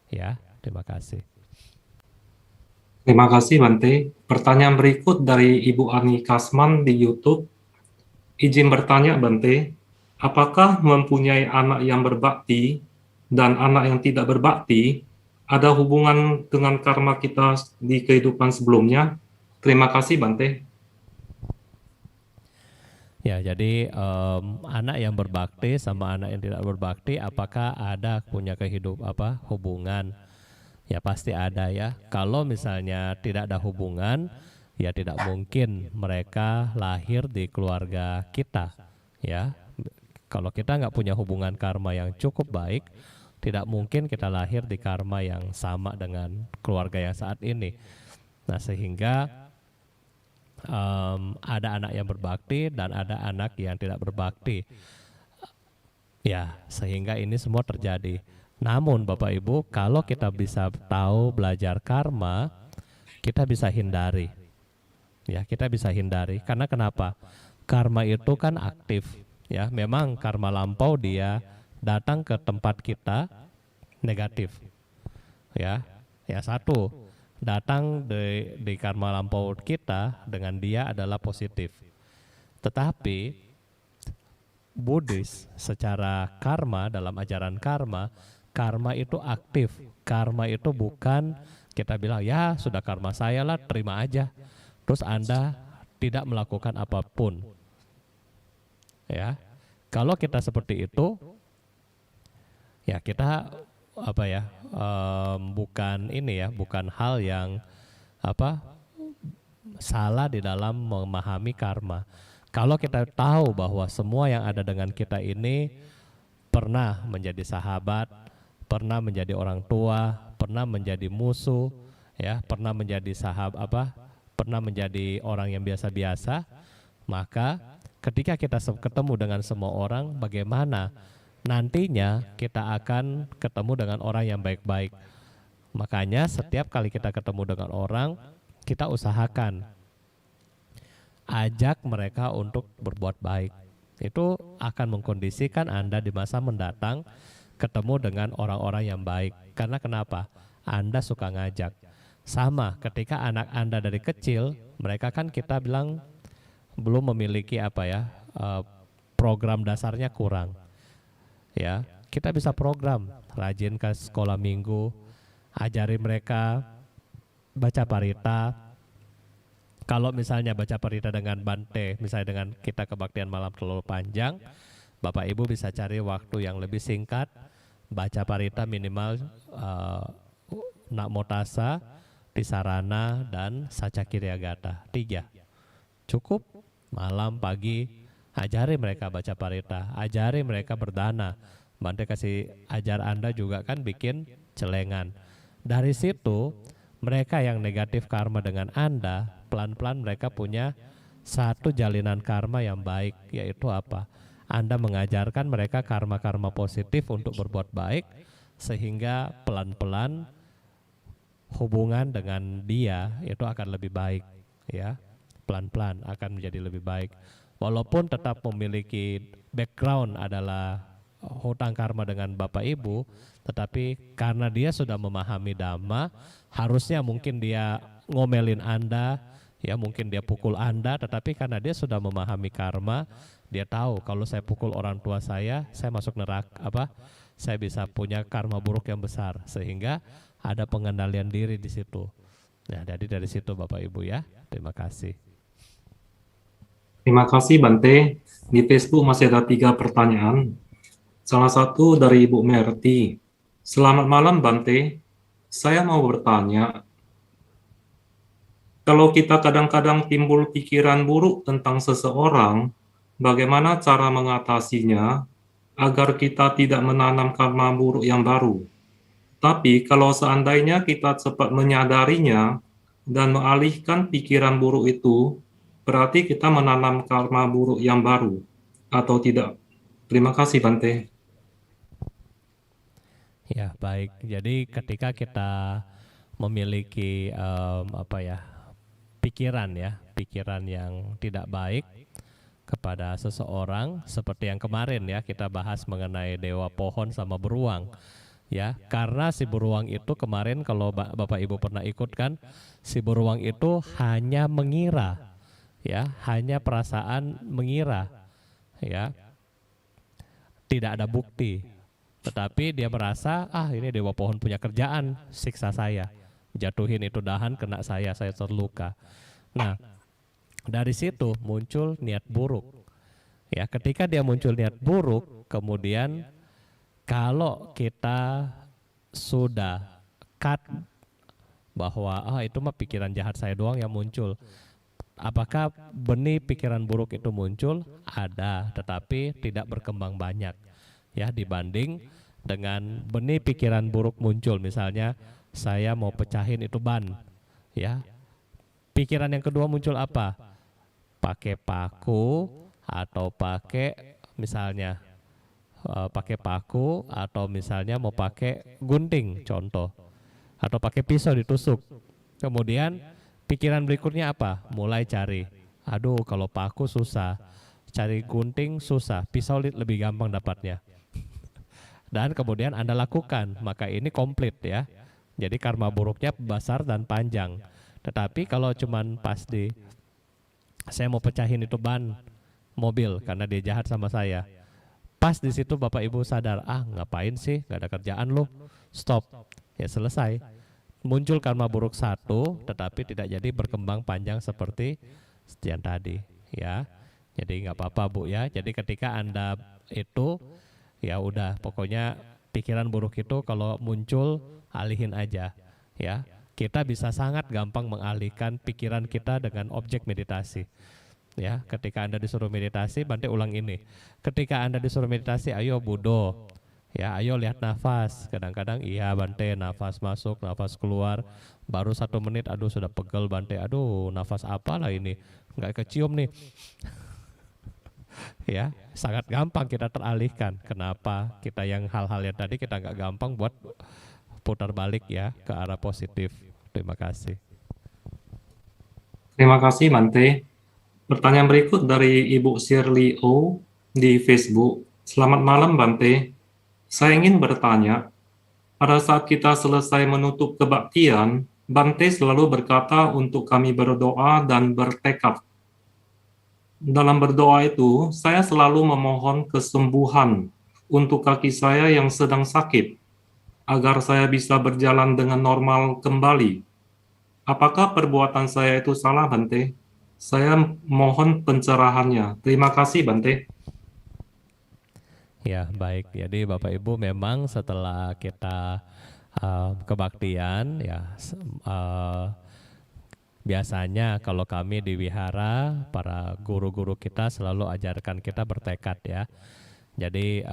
Ya, terima kasih. Terima kasih Bante. Pertanyaan berikut dari Ibu Ani Kasman di YouTube. Izin bertanya Bante, apakah mempunyai anak yang berbakti dan anak yang tidak berbakti ada hubungan dengan karma kita di kehidupan sebelumnya? Terima kasih Bante. Ya, jadi anak yang berbakti sama anak yang tidak berbakti, apakah ada punya hubungan? Ya pasti ada ya. Kalau misalnya tidak ada hubungan, ya tidak mungkin mereka lahir di keluarga kita. Ya, kalau kita nggak punya hubungan karma yang cukup baik, tidak mungkin kita lahir di karma yang sama dengan keluarga yang saat ini. Nah sehingga ada anak yang berbakti dan ada anak yang tidak berbakti. Ya, sehingga ini semua terjadi. Namun Bapak Ibu, kalau kita bisa tahu belajar karma, kita bisa hindari. Ya, kita bisa hindari. Karena kenapa? Karma itu kan aktif. Ya, memang karma lampau dia datang ke tempat kita negatif. Ya, satu datang di karma lampau kita dengan dia adalah positif. Tetapi Buddhis secara karma, dalam ajaran karma itu aktif. Karma itu bukan kita bilang ya sudah karma saya lah, terima aja, terus Anda tidak melakukan apapun. Ya, kalau kita seperti itu, ya kita bukan hal yang salah di dalam memahami karma. Kalau kita tahu bahwa semua yang ada dengan kita ini pernah menjadi sahabat, pernah menjadi orang tua, pernah menjadi musuh, ya, pernah menjadi pernah menjadi orang yang biasa-biasa, maka ketika kita ketemu dengan semua orang, bagaimana nantinya kita akan ketemu dengan orang yang baik-baik. Makanya setiap kali kita ketemu dengan orang, kita usahakan ajak mereka untuk berbuat baik. Itu akan mengkondisikan Anda di masa mendatang ketemu dengan orang-orang yang baik. Karena kenapa? Anda suka ngajak. Sama ketika anak Anda dari kecil, mereka kan kita bilang belum memiliki program dasarnya kurang. Ya, kita bisa program, rajin ke sekolah minggu, ajari mereka baca parita. Kalau misalnya baca parita dengan Bante, misalnya dengan kita kebaktian malam terlalu panjang, Bapak Ibu bisa cari waktu yang lebih singkat, baca parita minimal Namo Tassa, Tisarana, dan Saca Kiryagata. 3. Cukup malam, pagi, ajari mereka baca parita, ajari mereka berdana. Bante kasih ajar Anda juga kan bikin celengan. Dari situ mereka yang negatif karma dengan Anda, pelan-pelan mereka punya satu jalinan karma yang baik, yaitu apa? Anda mengajarkan mereka karma-karma positif untuk berbuat baik, sehingga pelan-pelan hubungan dengan dia itu akan lebih baik, ya. Pelan-pelan akan menjadi lebih baik. Walaupun tetap memiliki background adalah hutang karma dengan Bapak Ibu, tetapi karena dia sudah memahami Dhamma, harusnya mungkin dia ngomelin Anda, ya mungkin dia pukul Anda, tetapi karena dia sudah memahami karma, dia tahu kalau saya pukul orang tua saya masuk neraka, saya bisa punya karma buruk yang besar, sehingga ada pengendalian diri di situ. Nah, jadi dari situ Bapak Ibu ya. Terima kasih. Terima kasih Bante. Di Facebook masih ada 3 pertanyaan. Salah satu dari Ibu Merti. Selamat malam Bante. Saya mau bertanya, kalau kita kadang-kadang timbul pikiran buruk tentang seseorang, bagaimana cara mengatasinya agar kita tidak menanam karma buruk yang baru? Tapi kalau seandainya kita cepat menyadarinya dan mengalihkan pikiran buruk itu, berarti kita menanam karma buruk yang baru atau tidak? Terima kasih Bante. Ya, baik. Jadi ketika kita memiliki pikiran yang tidak baik kepada seseorang, seperti yang kemarin ya kita bahas mengenai dewa pohon sama beruang. Ya, karena si beruang itu kemarin kalau Bapak Ibu pernah ikut kan, si beruang itu hanya mengira, ya, hanya perasaan mengira, ya, tidak ada bukti. Tetapi dia merasa, ini dewa pohon punya kerjaan, siksa saya, jatuhin itu dahan kena saya terluka. Nah, dari situ muncul niat buruk. Ya, ketika dia muncul niat buruk, kemudian kalau kita sudah cut bahwa itu mah pikiran jahat saya doang yang muncul. Apakah benih pikiran buruk itu muncul? Ada, tetapi tidak berkembang banyak. Ya, dibanding dengan benih pikiran buruk muncul, misalnya saya mau pecahin itu ban. Ya. Pikiran yang kedua muncul apa? Pakai paku atau pakai misalnya pakai paku atau misalnya mau pakai gunting contoh, atau pakai pisau ditusuk. Kemudian pikiran berikutnya apa? Mulai cari, aduh kalau paku susah, cari gunting susah, pisau lebih gampang dapatnya. Dan kemudian Anda lakukan, maka ini komplit ya. Jadi karma buruknya besar dan panjang. Tetapi kalau cuman pas saya mau pecahin itu ban mobil karena dia jahat sama saya, pas di situ Bapak Ibu sadar, ngapain sih, gak ada kerjaan loh, stop, ya selesai. Muncul karma buruk satu, tetapi tidak jadi berkembang panjang seperti yang tadi, ya. Jadi nggak apa-apa Bu ya. Jadi ketika Anda itu, ya udah, pokoknya pikiran buruk itu kalau muncul alihin aja, ya. Kita bisa sangat gampang mengalihkan pikiran kita dengan objek meditasi. Ya, ketika Anda disuruh meditasi, Bante ulang ini. Ketika Anda disuruh meditasi, ayo Budo. Ya, ayo lihat nafas. Kadang-kadang iya Bante, nafas masuk, nafas keluar. Baru 1 menit, aduh sudah pegel Bante. Aduh, nafas apalah ini? Nggak kecium nih. Ya, sangat gampang kita teralihkan. Kenapa? Kita yang hal-hal yang tadi kita nggak gampang buat putar balik ya ke arah positif. Terima kasih. Terima kasih, Bante. Pertanyaan berikut dari Ibu Shirley O di Facebook. Selamat malam, Bante. Saya ingin bertanya, pada saat kita selesai menutup kebaktian, Bante selalu berkata untuk kami berdoa dan bertekad. Dalam berdoa itu, saya selalu memohon kesembuhan untuk kaki saya yang sedang sakit, agar saya bisa berjalan dengan normal kembali. Apakah perbuatan saya itu salah, Bante? Saya mohon pencerahannya. Terima kasih, Bante. Ya, baik. Jadi Bapak Ibu memang setelah kita kebaktian ya biasanya kalau kami di wihara, para guru-guru kita selalu ajarkan kita bertekad ya. Jadi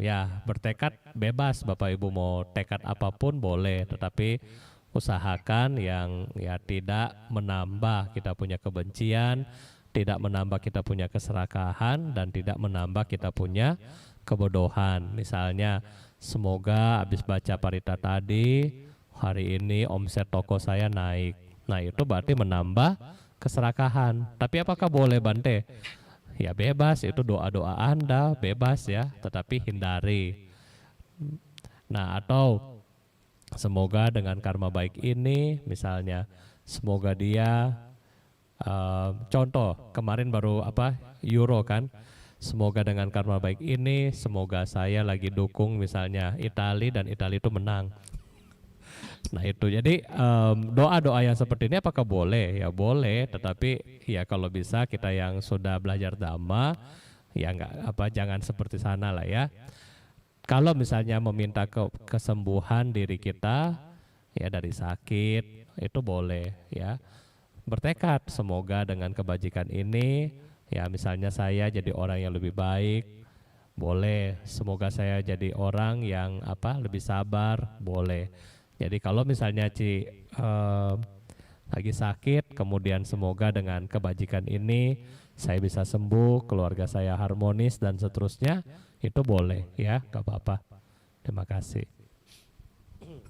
ya bertekad bebas, Bapak Ibu mau tekad apapun boleh, tetapi usahakan yang ya tidak menambah kita punya kebencian, tidak menambah kita punya keserakahan, dan tidak menambah kita punya kebodohan. Misalnya, semoga habis baca parita tadi, hari ini omset toko saya naik. Nah itu berarti menambah keserakahan. Tapi apakah boleh Bante? Ya bebas, itu doa-doa Anda, bebas ya, tetapi hindari. Nah atau semoga dengan karma baik ini, misalnya semoga dia, contoh kemarin baru Euro kan, semoga dengan karma baik ini, semoga saya lagi dukung misalnya Itali dan Itali itu menang. Nah itu jadi doa-doa yang seperti ini apakah boleh? Ya boleh, tetapi ya kalau bisa kita yang sudah belajar Dhamma ya jangan seperti sana lah ya. Kalau misalnya meminta kesembuhan diri kita ya dari sakit itu boleh ya. Bertekad semoga dengan kebajikan ini ya misalnya saya jadi orang yang lebih baik, boleh. Semoga saya jadi orang yang lebih sabar, boleh. Jadi kalau misalnya lagi sakit, kemudian semoga dengan kebajikan ini saya bisa sembuh, keluarga saya harmonis dan seterusnya, itu boleh ya, gak apa-apa. Terima kasih.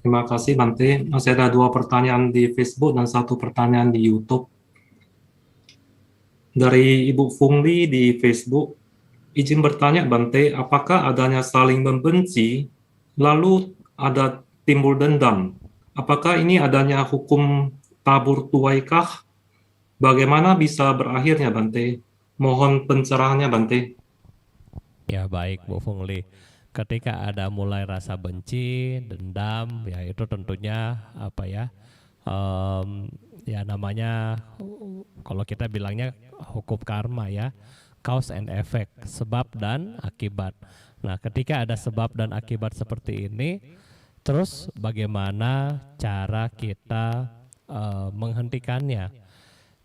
Terima kasih, Bante. Masih ada 2 pertanyaan di Facebook dan 1 pertanyaan di YouTube. Dari Ibu Fungli di Facebook, izin bertanya, Bante, apakah adanya saling membenci, lalu ada timbul dendam? Apakah ini adanya hukum tabur tuaikah? Bagaimana bisa berakhirnya, Bante? Mohon pencerahannya, Bante. Ya baik Bu Fungli, ketika ada mulai rasa benci, dendam, ya itu tentunya ya namanya kalau kita bilangnya hukum karma ya, cause and effect, sebab dan akibat. Nah ketika ada sebab dan akibat seperti ini, terus bagaimana cara kita menghentikannya?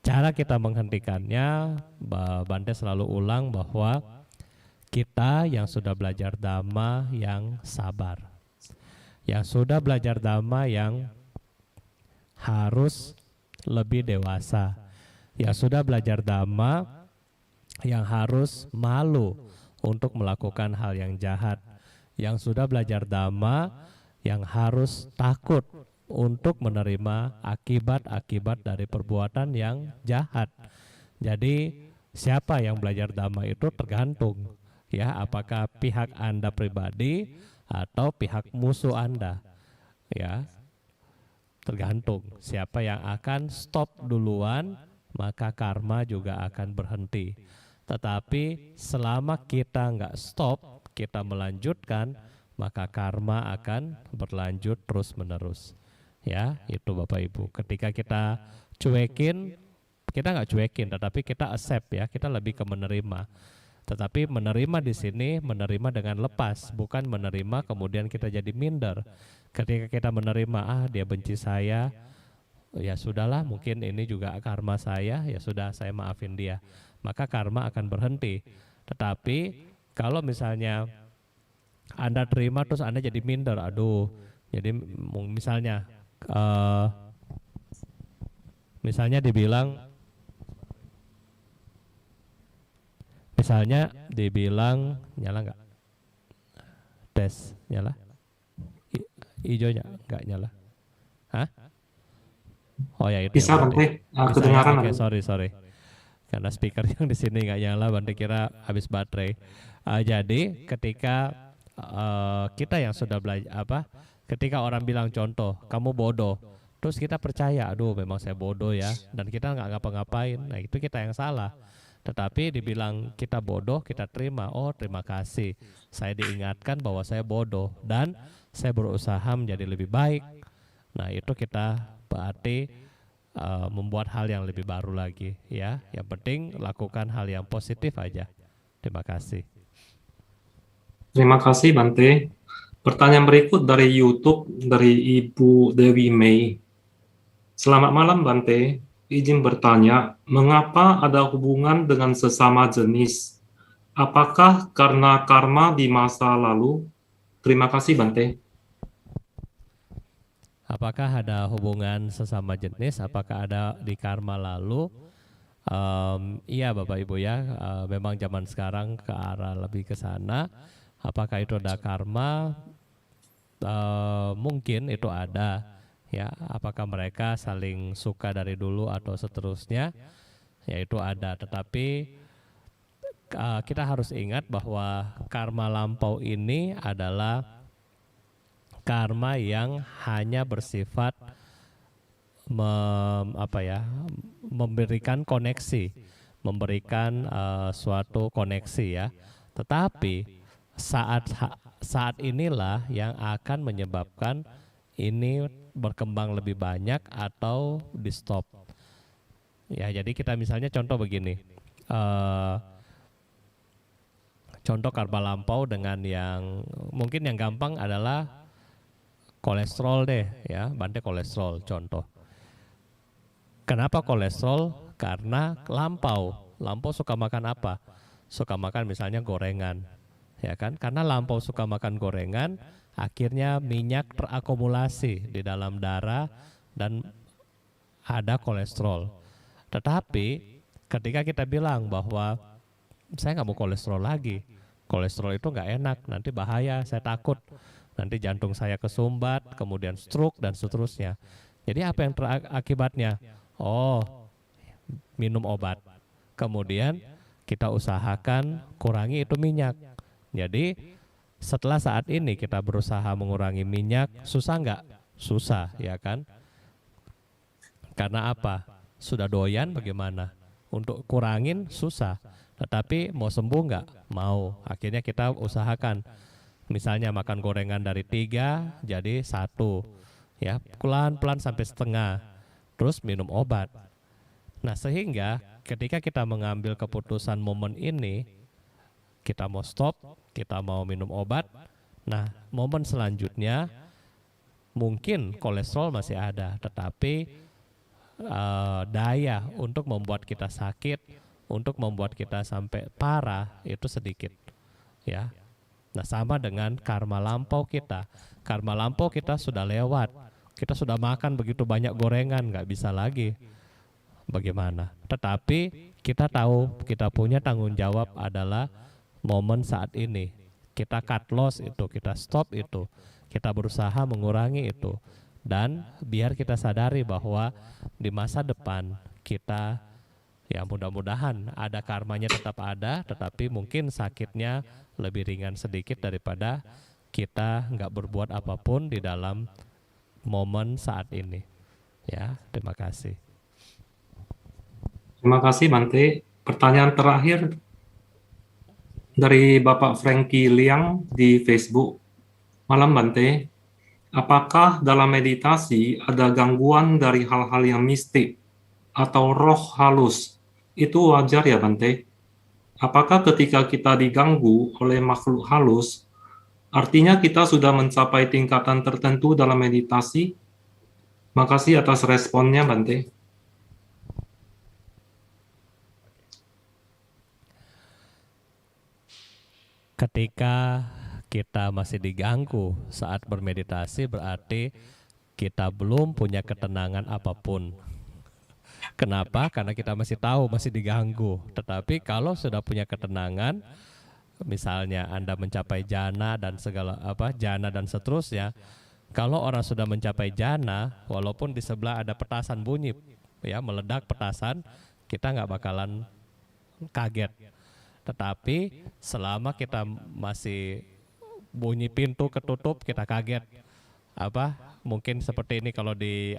Cara kita menghentikannya, Bante selalu ulang bahwa kita yang sudah belajar Dhamma yang sabar, yang sudah belajar Dhamma yang harus lebih dewasa, yang sudah belajar Dhamma yang harus malu untuk melakukan hal yang jahat, yang sudah belajar Dhamma yang harus takut untuk menerima akibat-akibat dari perbuatan yang jahat. Jadi siapa yang belajar Dhamma itu tergantung ya, apakah pihak Anda pribadi atau pihak musuh Anda ya, tergantung siapa yang akan stop duluan, maka karma juga akan berhenti. Tetapi selama kita nggak stop, kita melanjutkan, maka karma akan berlanjut terus menerus ya. Itu Bapak Ibu, ketika kita cuekin, kita nggak cuekin tetapi kita accept ya, kita lebih ke menerima. Tetapi menerima di sini menerima dengan lepas, bukan menerima kemudian kita jadi minder. Ketika kita menerima, dia benci saya, ya sudahlah, mungkin ini juga karma saya, ya sudah saya maafin dia, maka karma akan berhenti. Tetapi kalau misalnya Anda terima terus Anda jadi minder, aduh, jadi eh, misalnya dibilang nyala nggak, tes nyala, hijaunya nggak nyala, hah? Oh ya itu yang Bisa berarti Bante, bisa ya, kedengaran oke, ada. sorry karena speaker yang di sini nggak nyala, Bante kira habis baterai. Jadi ketika kita yang sudah belajar ketika orang bilang contoh kamu bodoh, terus kita percaya, aduh memang saya bodoh ya, dan kita nggak ngapa-ngapain, nah itu kita yang salah. Tetapi dibilang kita bodoh, kita terima, oh terima kasih, saya diingatkan bahwa saya bodoh dan saya berusaha menjadi lebih baik. Nah itu kita berarti membuat hal yang lebih baru lagi ya. Yang penting lakukan hal yang positif aja. Terima kasih. Terima kasih Bante. Pertanyaan berikut dari YouTube dari Ibu Dewi Mei. Selamat malam Bante. Izin bertanya, mengapa ada hubungan dengan sesama jenis? Apakah karena karma di masa lalu? Terima kasih Bante. Apakah ada hubungan sesama jenis? Apakah ada di karma lalu? Iya Bapak Ibu ya, memang zaman sekarang ke arah lebih ke sana. Apakah itu ada karma? Mungkin itu ada ya. Apakah mereka saling suka dari dulu atau seterusnya? Ya itu ada. Tetapi kita harus ingat bahwa karma lampau ini adalah karma yang hanya bersifat memberikan koneksi, memberikan suatu koneksi ya. Tetapi saat inilah yang akan menyebabkan ini berkembang lebih banyak atau di stop. Ya, jadi kita misalnya contoh begini. Contoh karma lampau dengan yang mungkin yang gampang adalah kolesterol deh ya, Bante kolesterol contoh. Kenapa kolesterol? Karena lampau suka makan apa? Suka makan misalnya gorengan, ya kan? Karena lampau suka makan gorengan, akhirnya minyak terakumulasi di dalam darah dan ada kolesterol. Tetapi ketika kita bilang bahwa saya nggak mau kolesterol lagi, kolesterol itu nggak enak, nanti bahaya, saya takut, nanti jantung saya kesumbat, kemudian stroke dan seterusnya. Jadi apa yang akibatnya? Oh, minum obat. Kemudian kita usahakan kurangi itu minyak. Jadi setelah saat ini kita berusaha mengurangi minyak, susah nggak? Susah, ya kan? Karena apa? Sudah doyan bagaimana? Untuk kurangin susah. Tetapi mau sembuh nggak? Mau. Akhirnya kita usahakan. Misalnya makan gorengan dari 3 jadi 1. Ya, pelan-pelan sampai setengah. Terus minum obat. Nah, sehingga ketika kita mengambil keputusan momen ini, kita mau stop, kita mau minum obat. Nah, momen selanjutnya mungkin kolesterol masih ada, tetapi daya untuk membuat kita sakit, untuk membuat kita sampai parah itu sedikit, ya. Nah, sama dengan karma lampau kita. Karma lampau kita sudah lewat, kita sudah makan begitu banyak gorengan, nggak bisa lagi. Bagaimana? Tetapi kita tahu kita punya tanggung jawab adalah momen saat ini. Kita cut loss itu, kita stop itu, kita berusaha mengurangi itu. Dan biar kita sadari bahwa di masa depan kita, ya mudah-mudahan ada karmanya tetap ada, tetapi mungkin sakitnya lebih ringan sedikit daripada kita nggak berbuat apapun di dalam momen saat ini. Ya, terima kasih. Terima kasih Bante. Pertanyaan terakhir dari Bapak Frankie Liang di Facebook. Malam Bante, apakah dalam meditasi ada gangguan dari hal-hal yang mistik atau roh halus? Itu wajar ya Bante? Apakah ketika kita diganggu oleh makhluk halus, artinya kita sudah mencapai tingkatan tertentu dalam meditasi? Makasih atas responnya, Bante. Ketika kita masih diganggu saat bermeditasi, berarti kita belum punya ketenangan apapun. Kenapa? Karena kita masih tahu, masih diganggu. Tetapi kalau sudah punya ketenangan, misalnya Anda mencapai jana dan segala jana dan seterusnya. Kalau orang sudah mencapai jana, walaupun di sebelah ada petasan bunyi, ya meledak petasan, kita nggak bakalan kaget. Tetapi selama kita masih bunyi pintu ketutup, kita kaget. Mungkin seperti ini kalau di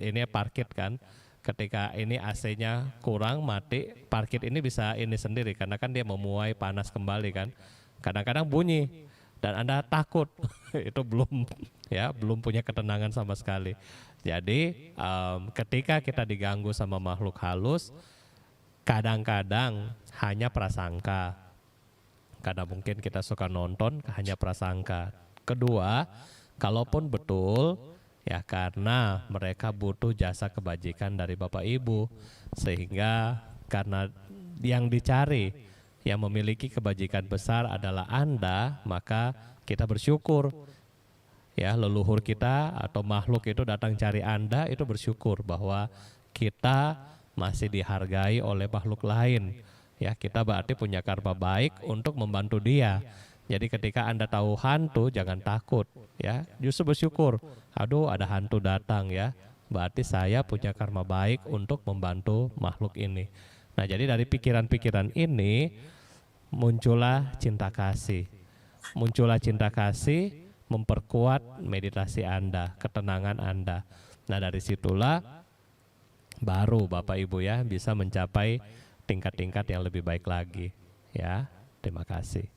ini parkit kan, ketika ini AC-nya kurang mati, parkit ini bisa ini sendiri karena kan dia memuai panas kembali kan. Kadang-kadang bunyi dan Anda takut. Itu belum punya ketenangan sama sekali. Jadi ketika kita diganggu sama makhluk halus, kadang-kadang hanya prasangka. Kadang mungkin kita suka nonton hanya prasangka. Kedua, kalaupun betul, ya karena mereka butuh jasa kebajikan dari Bapak Ibu, sehingga karena yang dicari, yang memiliki kebajikan besar adalah Anda, maka kita bersyukur. Ya, leluhur kita atau makhluk itu datang cari Anda, itu bersyukur bahwa kita masih dihargai oleh makhluk lain. Ya, kita berarti punya karma baik untuk membantu dia. Jadi ketika Anda tahu hantu, jangan takut, ya. Justru bersyukur. Aduh, ada hantu datang ya. Berarti saya punya karma baik untuk membantu makhluk ini. Nah, jadi dari pikiran-pikiran ini muncullah cinta kasih. Muncullah cinta kasih memperkuat meditasi Anda, ketenangan Anda. Nah, dari situlah baru Bapak Ibu ya bisa mencapai tingkat-tingkat yang lebih baik lagi. Ya, terima kasih.